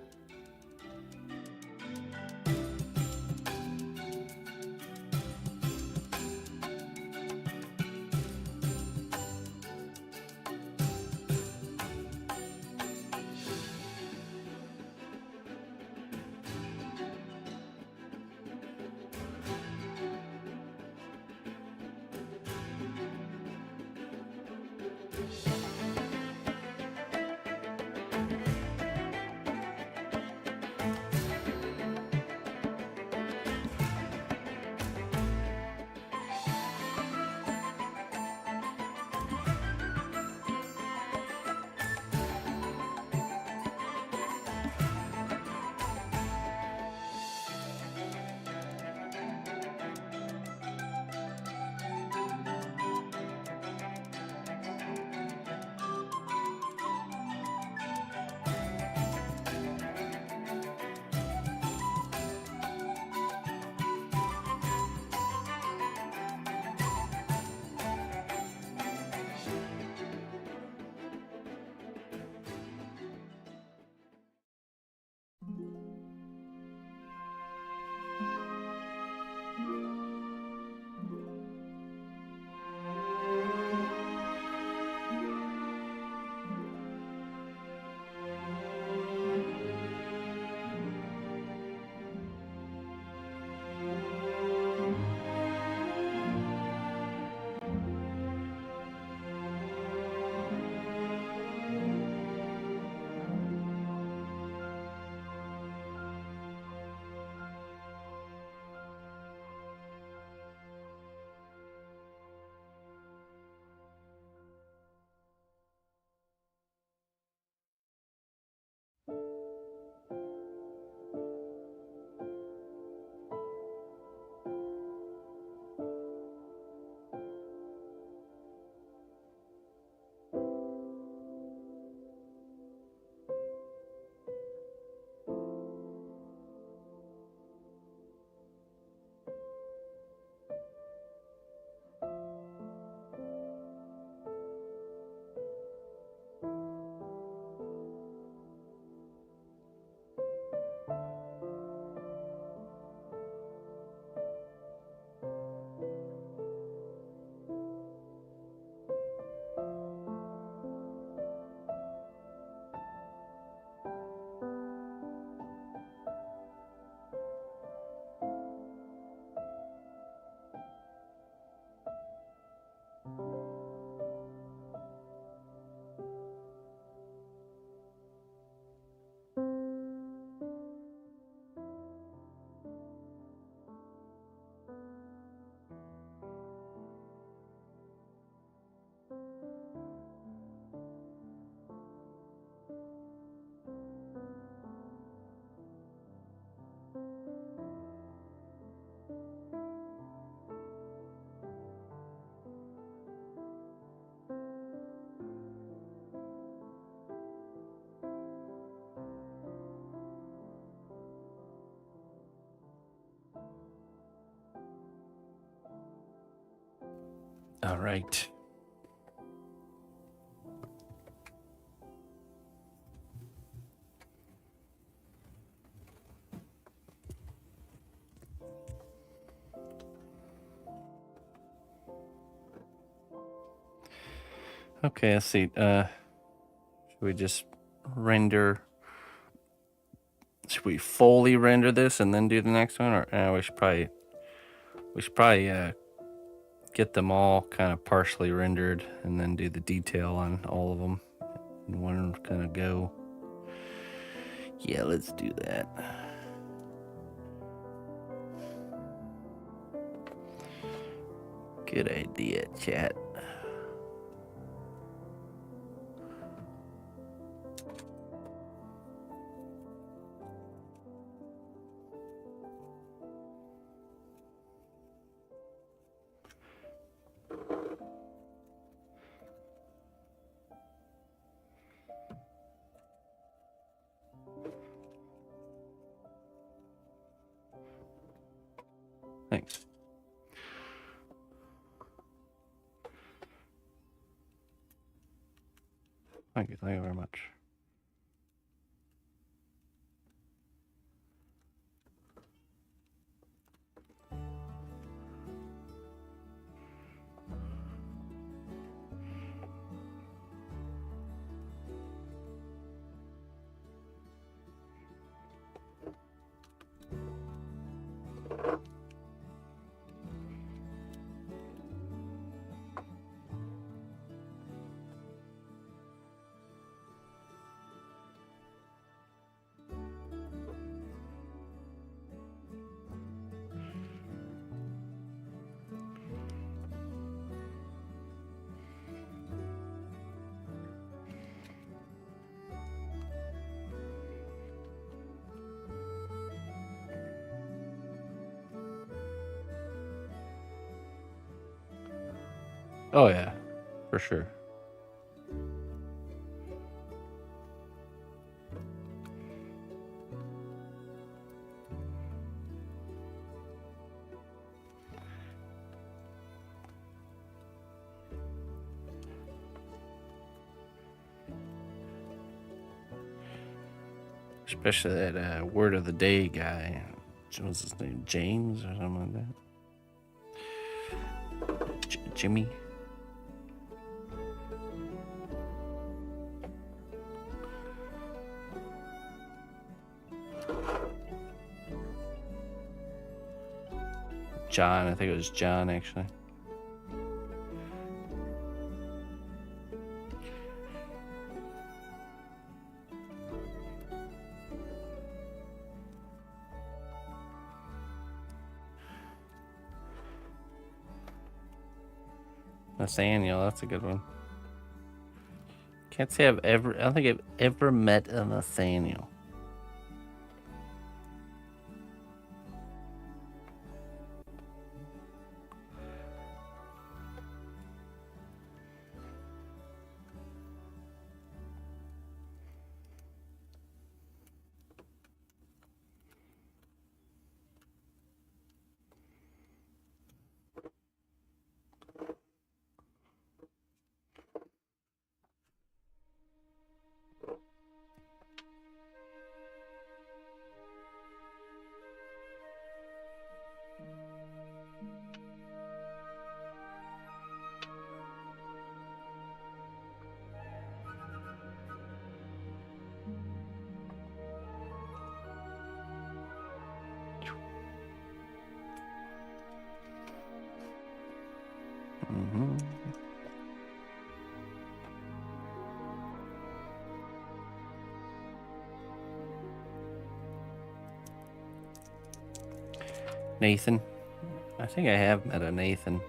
All right. Okay, let's see. Should we just render? Should we fully render this and then do the next one, or we should probably We should probably get them all kind of partially rendered and then do the detail on all of them in one kind of go. Yeah, let's do that. Good idea, chat. Thanks. Thank you very much. Oh yeah, for sure. Especially that word of the day guy. What's his name? James or something like that? Jimmy? John, I think it was John actually. Nathaniel, that's a good one. Can't say I don't think I've ever met a Nathaniel. Nathan. I think I have met a Nathan.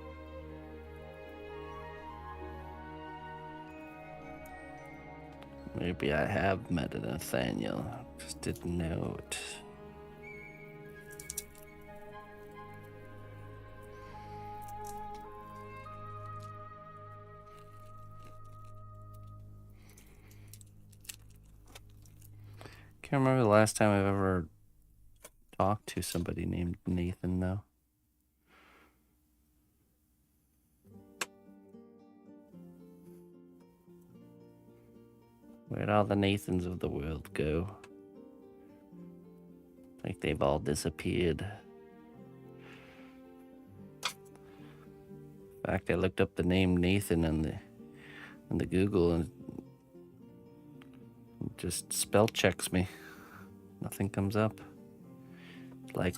Maybe I have met a Nathaniel. Just didn't know it. Can't remember the last time I've ever talked to somebody named Nathan, though. Where'd all the Nathans of the world go? Like they've all disappeared. In fact, I looked up the name Nathan on the Google and it just spell checks me. Nothing comes up. Like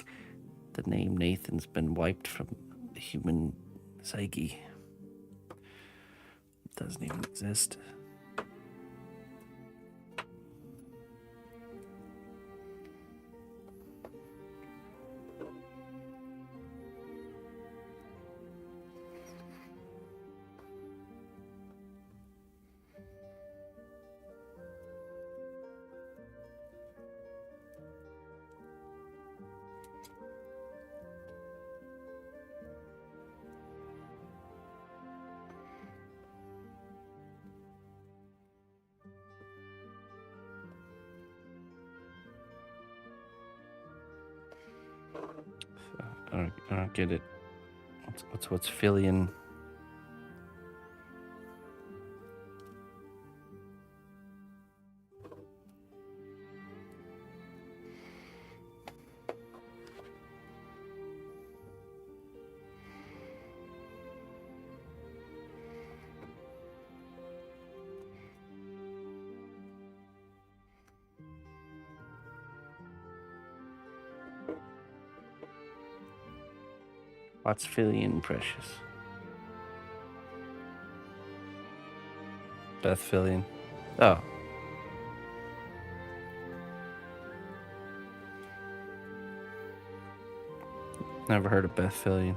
the name Nathan's been wiped from the human psyche. It doesn't even exist. I don't get it. What's Filian? What's Filian Precious? Beth Filian. Oh. Never heard of Beth Filian.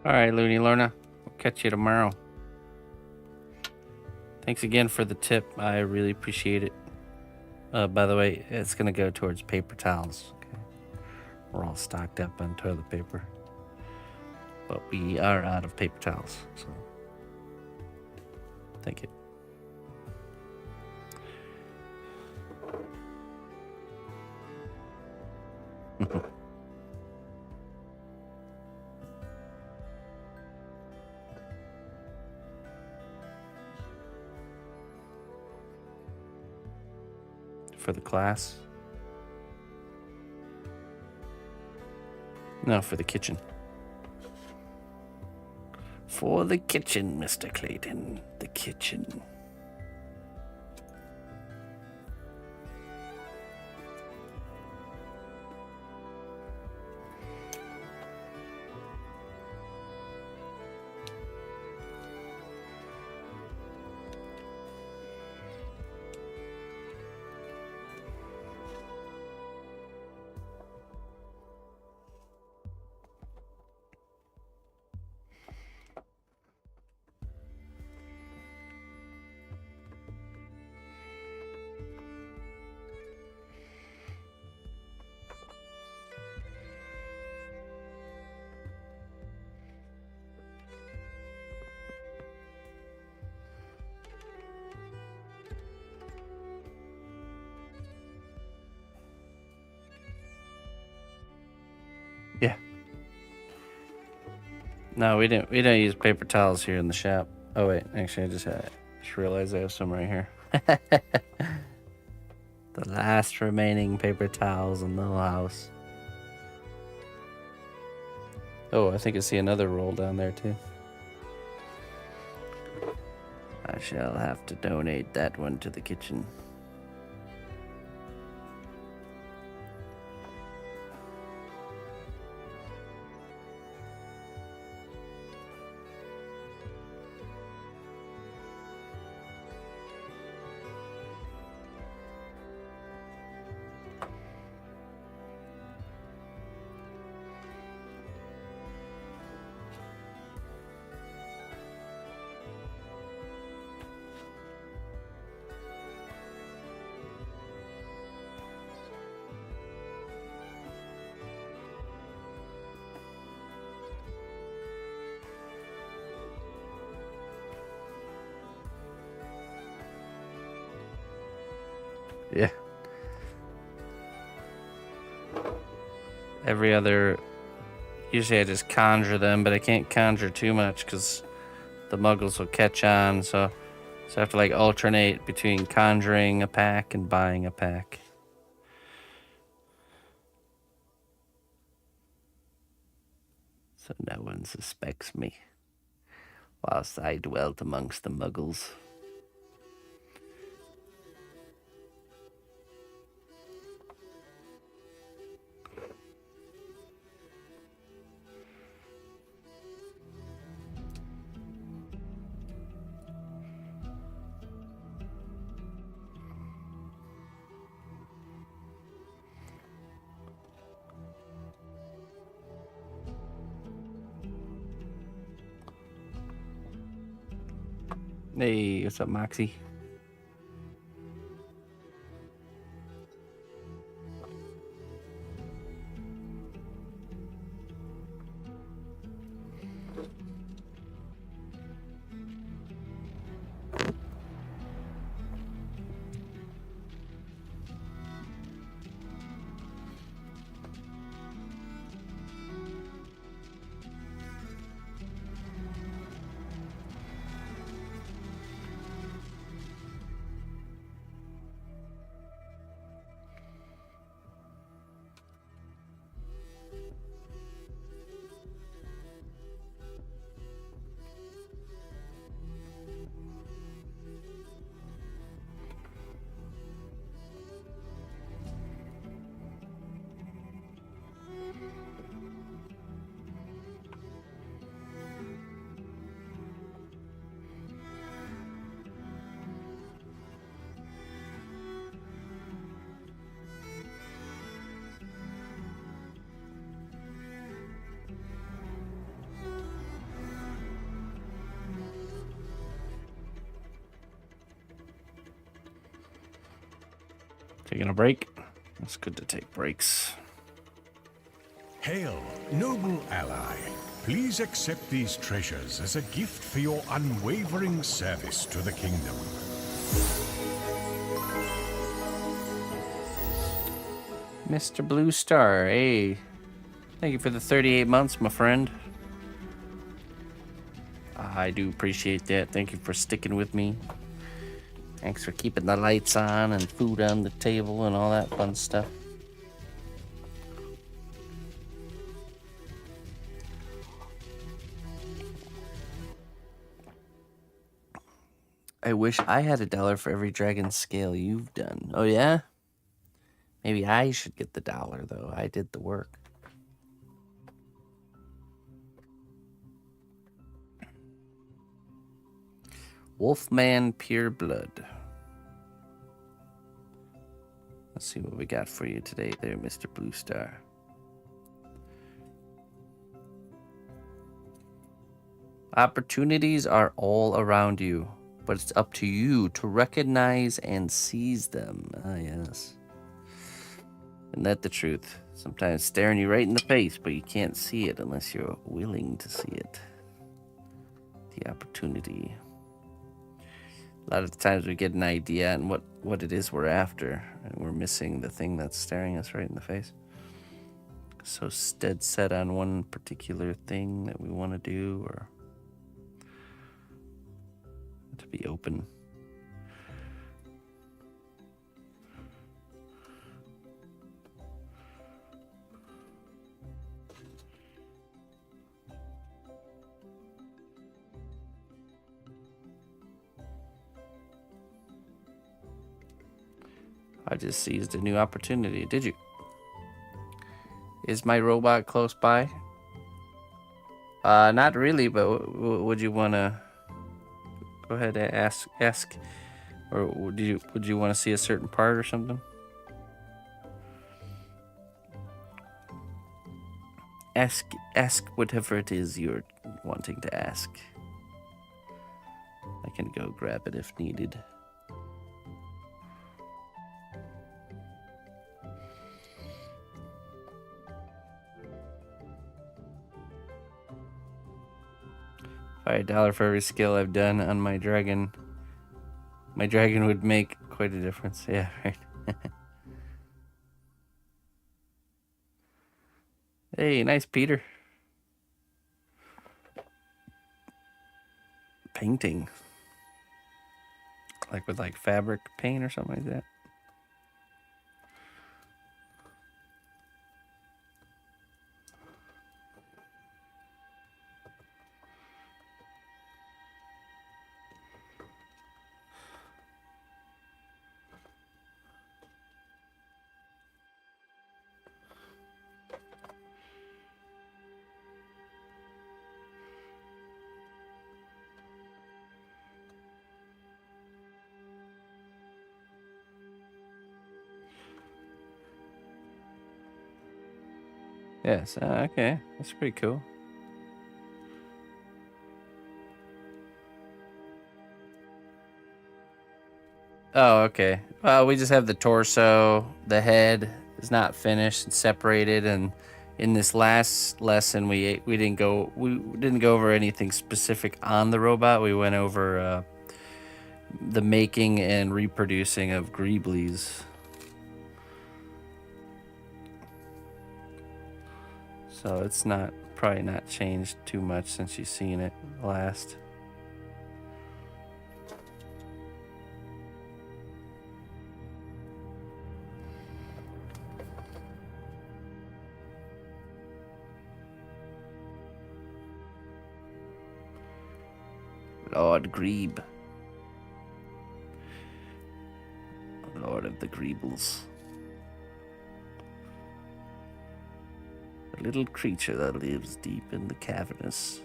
All right, Looney Lorna. We'll catch you tomorrow. Thanks again for the tip. I really appreciate it. By the way, it's going to go towards paper towels. Okay. We're all stocked up on toilet paper. But we are out of paper towels. So, thank you. For the class? No, for the kitchen. For the kitchen, Mr. Clayton. The kitchen. Yeah. No, we don't use paper towels here in the shop. Oh wait, actually I just realized I have some right here. The last remaining paper towels in the whole house. Oh, I think I see another roll down there too. I shall have to donate that one to the kitchen. Yeah. Every other... Usually I just conjure them, but I can't conjure too much because the muggles will catch on, so I have to like alternate between conjuring a pack and buying a pack. So no one suspects me whilst I dwelt amongst the muggles. Hey, what's up, Moxie? Taking a break. It's good to take breaks. Hail, noble ally. Please accept these treasures as a gift for your unwavering service to the kingdom. Mr. Blue Star, hey. Thank you for the 38 months, my friend. I do appreciate that. Thank you for sticking with me. Thanks for keeping the lights on and food on the table and all that fun stuff. I wish I had $1 for every dragon scale you've done. Oh, yeah? Maybe I should get the $1, though. I did the work. Wolfman Pure Blood. Let's see what we got for you today there, Mr. Blue Star. Opportunities are all around you, but it's up to you to recognize and seize them. Ah, yes. Isn't that the truth? Sometimes staring you right in the face, but you can't see it unless you're willing to see it. The opportunity. A lot of the times we get an idea and what it is we're after, and we're missing the thing that's staring us right in the face. So dead set on one particular thing that we want to do, or to be open. I just seized a new opportunity. Did you? Is my robot close by? Not really, but would you want to go ahead and ask, or would you want to see a certain part or something? Ask whatever it is you're wanting to ask. I can go grab it if needed. $1 for every skill I've done on my dragon. My dragon would make quite a difference. Yeah, right. Hey, nice, Peter. Painting. Like with fabric paint or something like that. Yes, okay. That's pretty cool. Oh, okay. Well, we just have the torso. The head is not finished and separated. And in this last lesson, we didn't go over anything specific on the robot. We went over the making and reproducing of Greeblies. So it's probably not changed too much since you've seen it last. Lord Grebe. Lord of the Greebles. A little creature that lives deep in the cavernous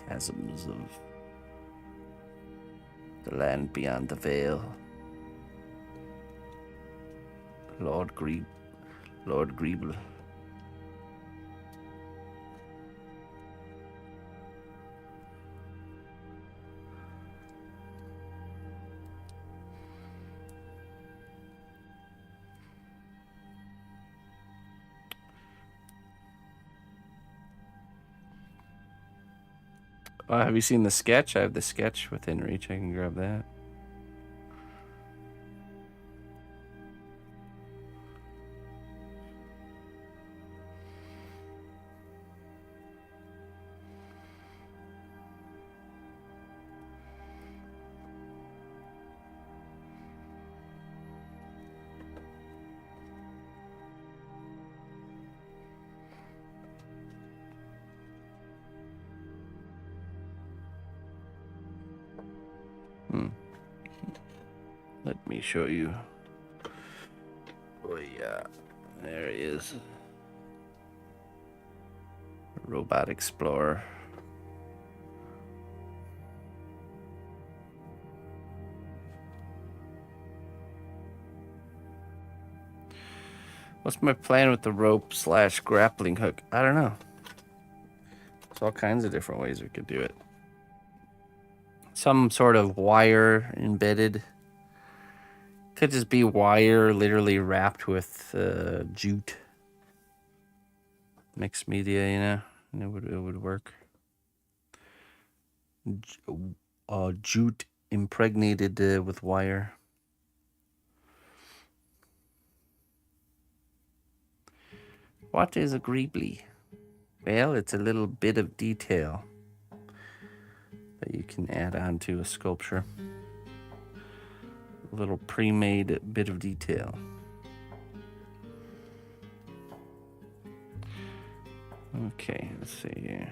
chasms of the land beyond the veil. Lord Greeble. Have you seen the sketch? I have the sketch within reach. I can grab that. Let me show you. Oh yeah, there he is. Robot Explorer. What's my plan with the rope / grappling hook? I don't know. There's all kinds of different ways we could do it. Some sort of wire embedded. Could just be wire literally wrapped with jute. Mixed media, you know, and it would work. Jute impregnated with wire. What is a greebly? Well, it's a little bit of detail that you can add on to a sculpture. A little pre-made bit of detail. Okay, let's see here.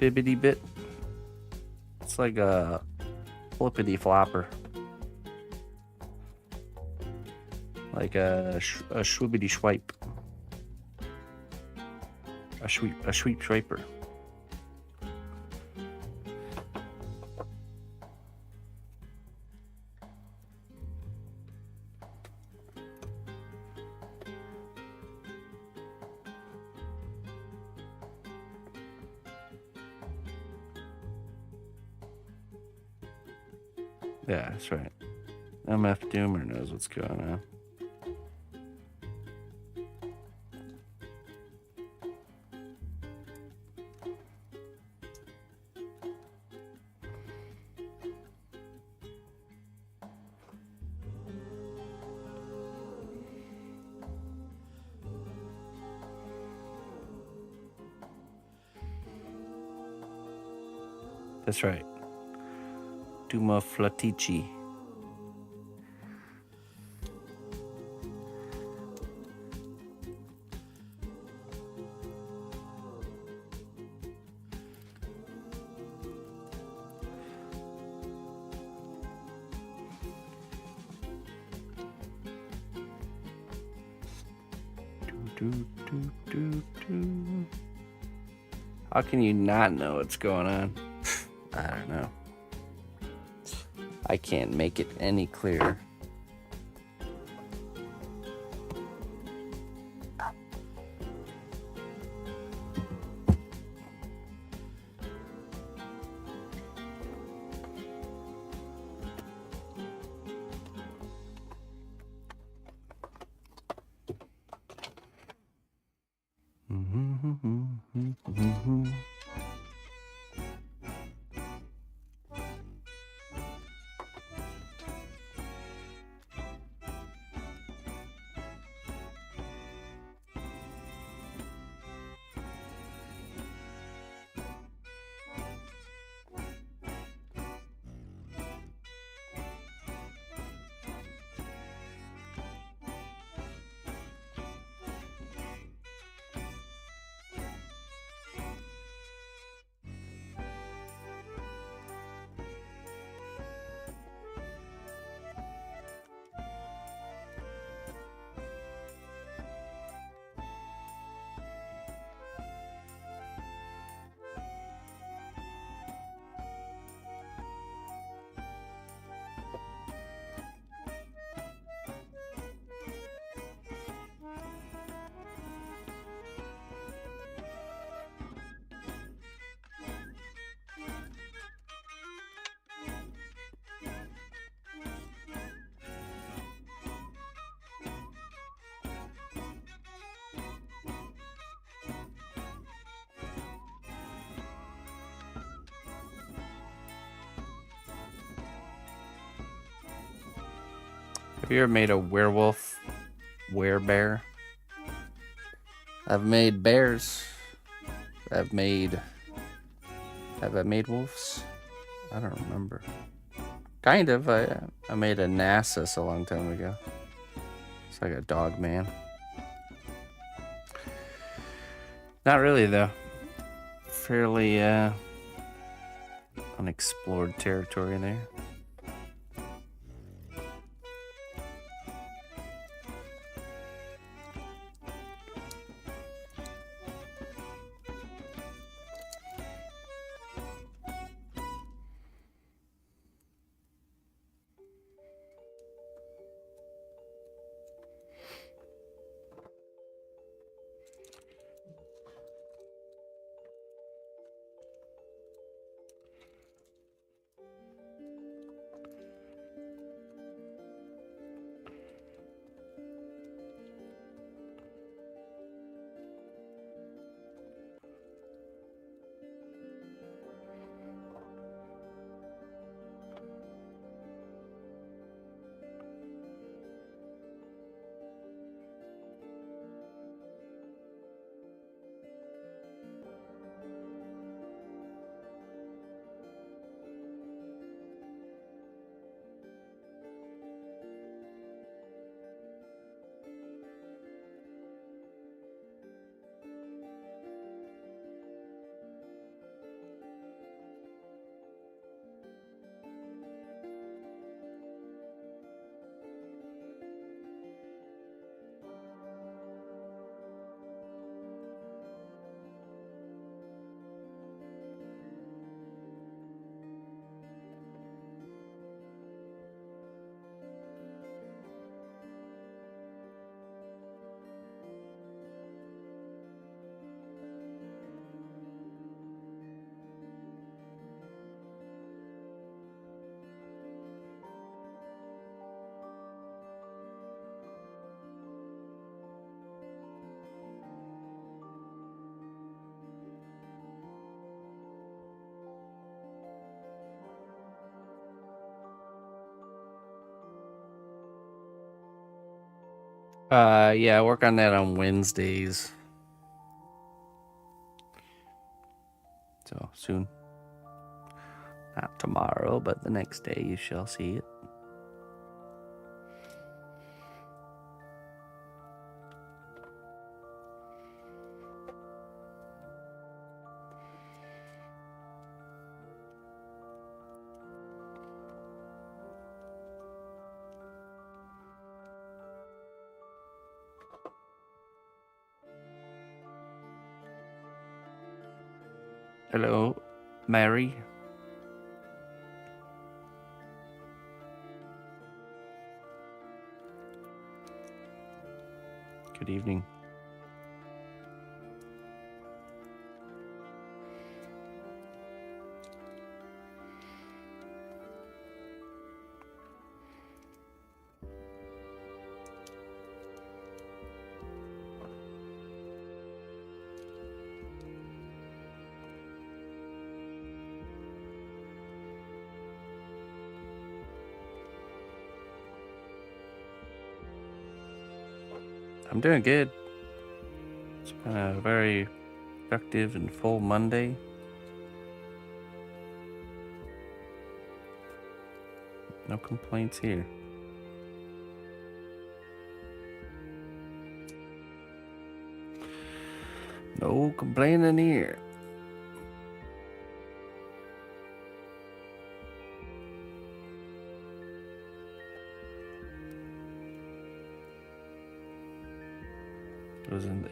Fibbity bit. It's like a flippity flopper. Like a shwibbity swipe. A sweep swiper. Yeah, that's right. MF Doomer knows what's going on. That's right. Duma Flatici. How can you not know what's going on? I don't know. I can't make it any clearer. Have you ever made a werewolf werebear? I've made bears. Have I made wolves? I don't remember. Kind of. I made a Nasus a long time ago. It's like a dog man. Not really though. Fairly unexplored territory there. Yeah, I work on that on Wednesdays. So soon. Not tomorrow, but the next day you shall see it. Hello, Mary. Good evening. I'm doing good. It's been a very productive and full Monday. No complaints here. No complaining here.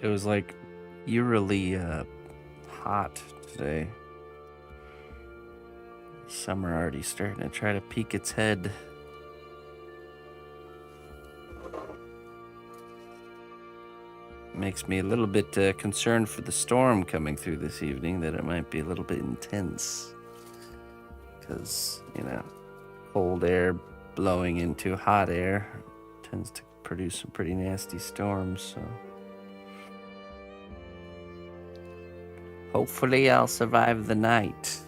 It was like eerily hot today. Summer already starting to try to peek its head. Makes me a little bit concerned for the storm coming through this evening, that it might be a little bit intense. Because, cold air blowing into hot air tends to produce some pretty nasty storms, so... Hopefully I'll survive the night.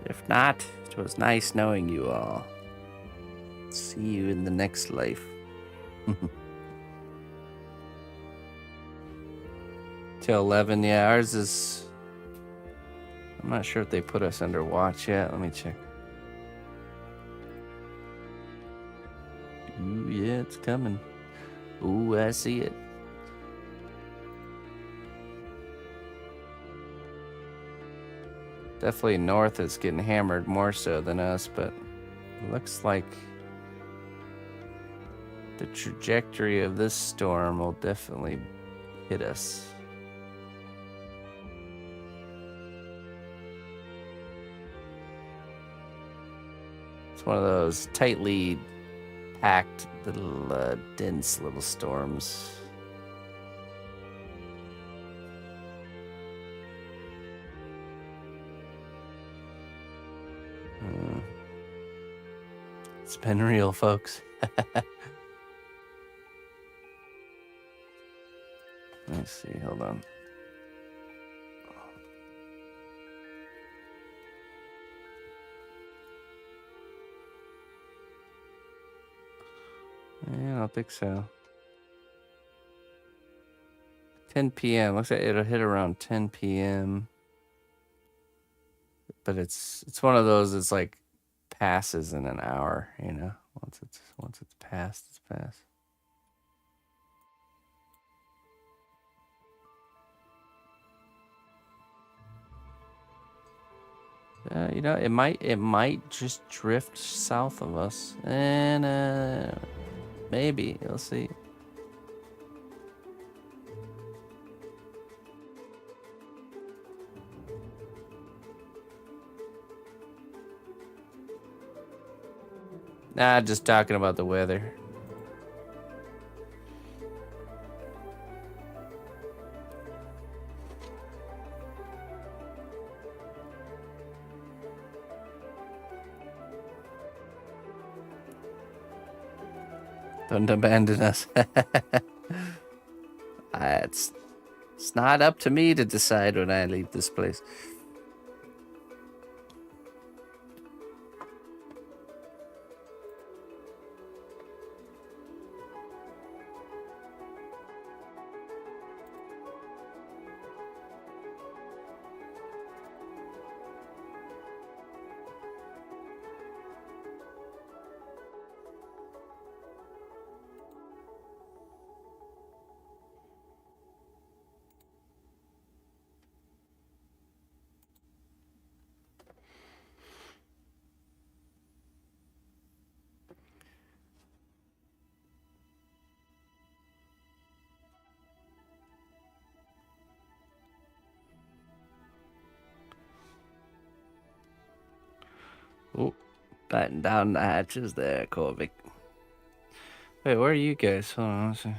If not, it was nice knowing you all. See you in the next life. Till 11, yeah, ours is... I'm not sure if they put us under watch yet. Let me check. Ooh, yeah, it's coming. Ooh, I see it. Definitely north is getting hammered more so than us, but it looks like the trajectory of this storm will definitely hit us. It's one of those tightly packed little dense little storms. It's been real, folks. Let's see, hold on. Yeah, I don't think so. 10 p.m. Looks like it'll hit around 10 p.m. But it's one of those that's like passes in an hour, you know. Once it's passed, it's passed. You know, it might just drift south of us, and maybe you'll see. Nah, just talking about the weather. Don't abandon us. It's not up to me to decide when I leave this place. Oh, batten down the hatches there, Korvik. Wait, where are you guys? Hold on, let's see.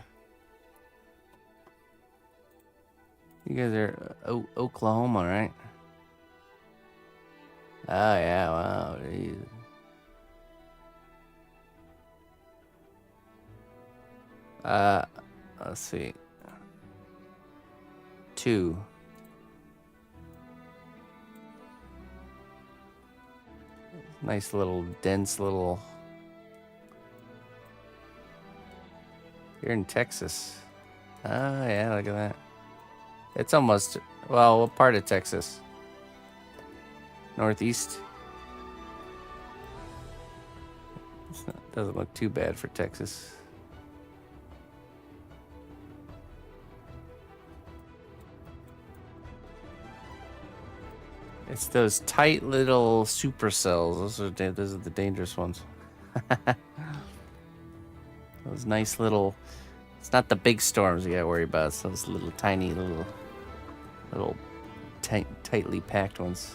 You guys are Oklahoma, right? Oh, yeah, wow. Geez. Let's see. 2. Nice little dense little. You're in Texas. Oh, yeah, look at that. It's almost, well, what part of Texas? Northeast? Doesn't look too bad for Texas. It's those tight little supercells. Those are the dangerous ones. Those nice little. It's not the big storms you gotta worry about. It's those little tiny little tightly packed ones.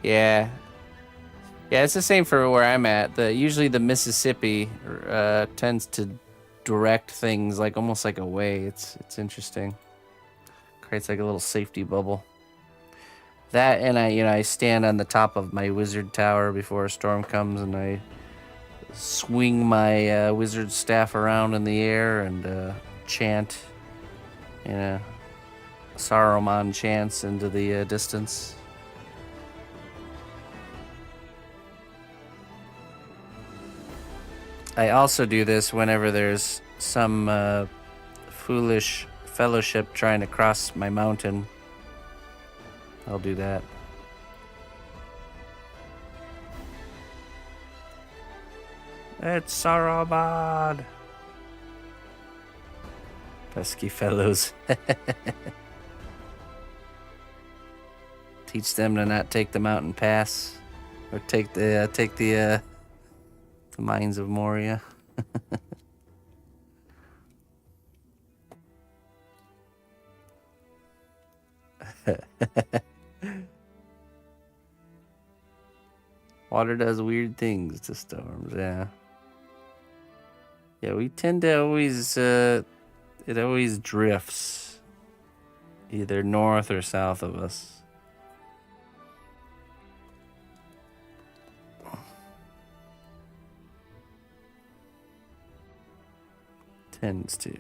Yeah. Yeah, it's the same for where I'm at. Usually the Mississippi tends to direct things like almost like a way. It's interesting. Creates like a little safety bubble. That, and I stand on the top of my wizard tower before a storm comes, and I swing my wizard staff around in the air and chant, Saruman chants into the distance. I also do this whenever there's some foolish fellowship trying to cross my mountain. I'll do that. It's Saruman! Pesky fellows. Teach them to not take the mountain pass, or take the mines of Moria. Water does weird things to storms, yeah. Yeah, we tend to always, it always drifts either north or south of us. Tends to.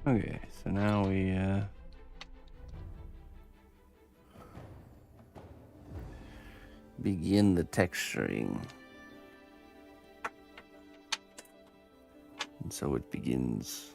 Okay, so now we begin the texturing. And so it begins.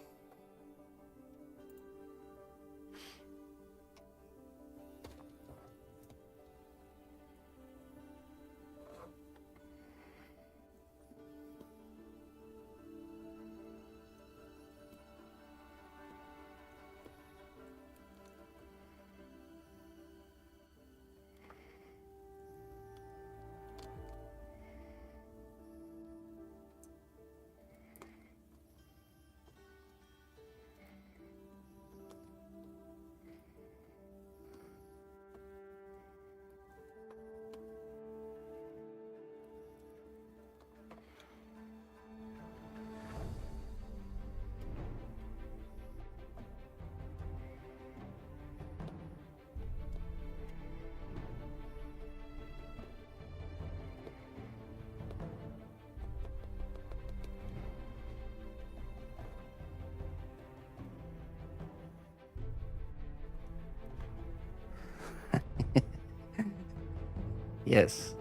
Yes.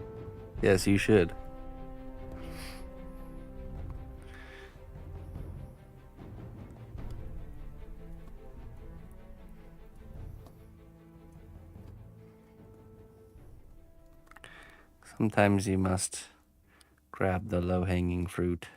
Yes, you should. Sometimes you must grab the low-hanging fruit.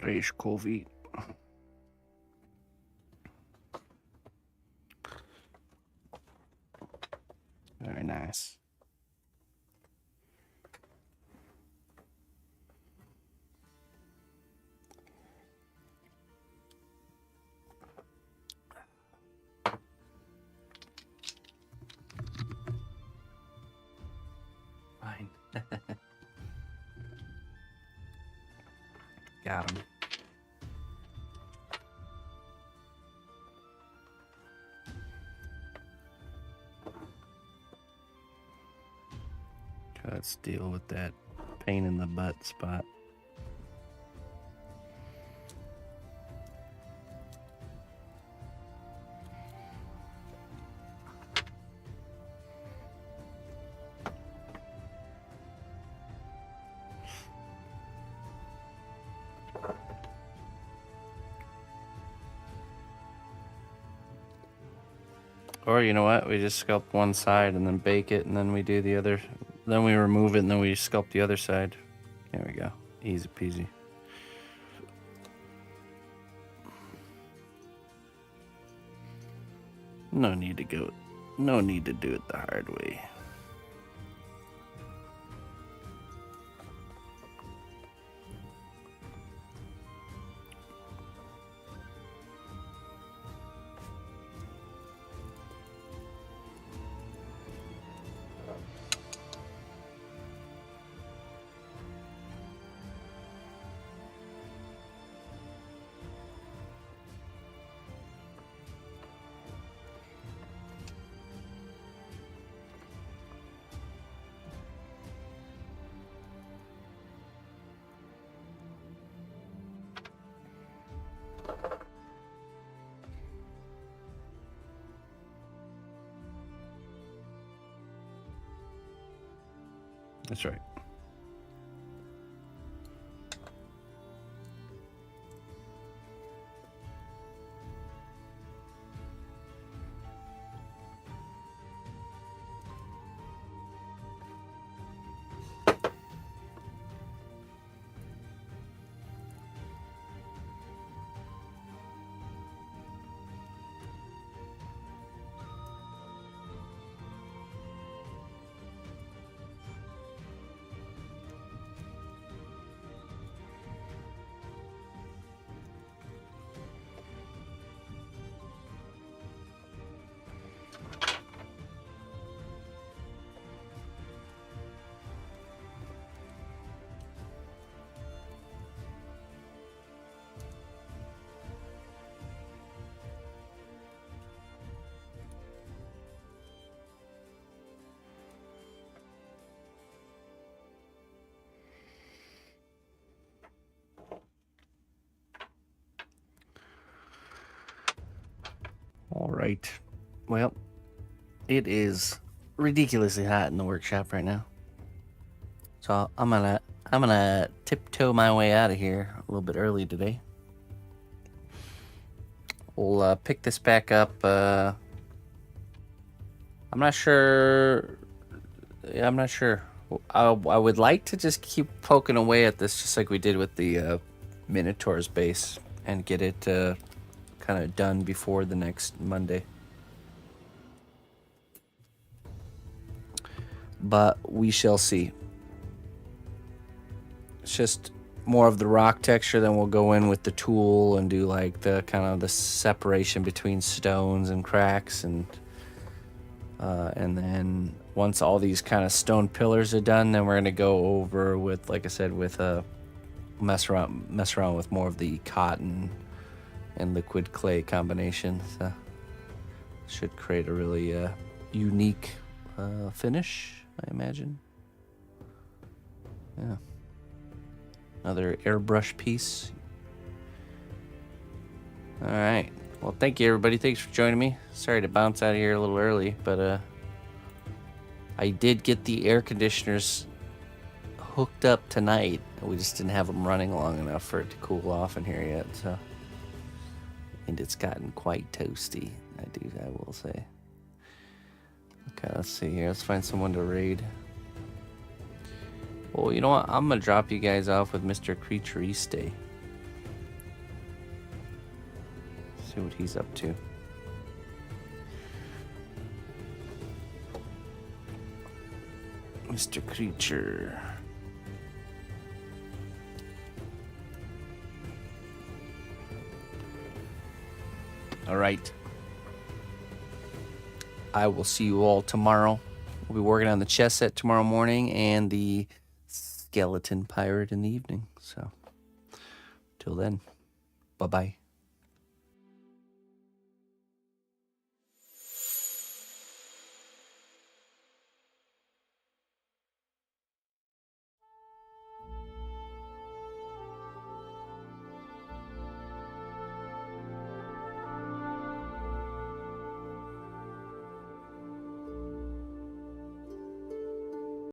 Fresh coffee. Very nice. Fine. Got him. Let's deal with that pain in the butt spot. Or you know what? We just sculpt one side and then bake it, and then we do the other. Then we remove it, and then we sculpt the other side. There we go. Easy peasy. No need to go. No need to do it the hard way. That's right. All right. Well, it is ridiculously hot in the workshop right now. So I'm gonna tiptoe my way out of here a little bit early today. We'll pick this back up. I'm not sure. Yeah, I'm not sure. I would like to just keep poking away at this, just like we did with the Minotaur's base, and get it kind of done before the next Monday. But we shall see. It's just more of the rock texture, then we'll go in with the tool and do like the kind of the separation between stones and cracks, and then once all these kind of stone pillars are done, then we're gonna go over with, like I said, with mess around with more of the cotton and liquid clay combination. So should create a really unique finish, I imagine. Yeah. Another airbrush piece. All right. Well, thank you, everybody. Thanks for joining me. Sorry to bounce out of here a little early, but I did get the air conditioners hooked up tonight. We just didn't have them running long enough for it to cool off in here yet. So, and it's gotten quite toasty. I will say. Okay, let's see here. Let's find someone to raid. Well, you know what? I'm gonna drop you guys off with Mr. Creaturiste. See what he's up to. Mr. Creature. All right. I will see you all tomorrow. We'll be working on the chess set tomorrow morning and the skeleton pirate in the evening. So, till then, bye-bye.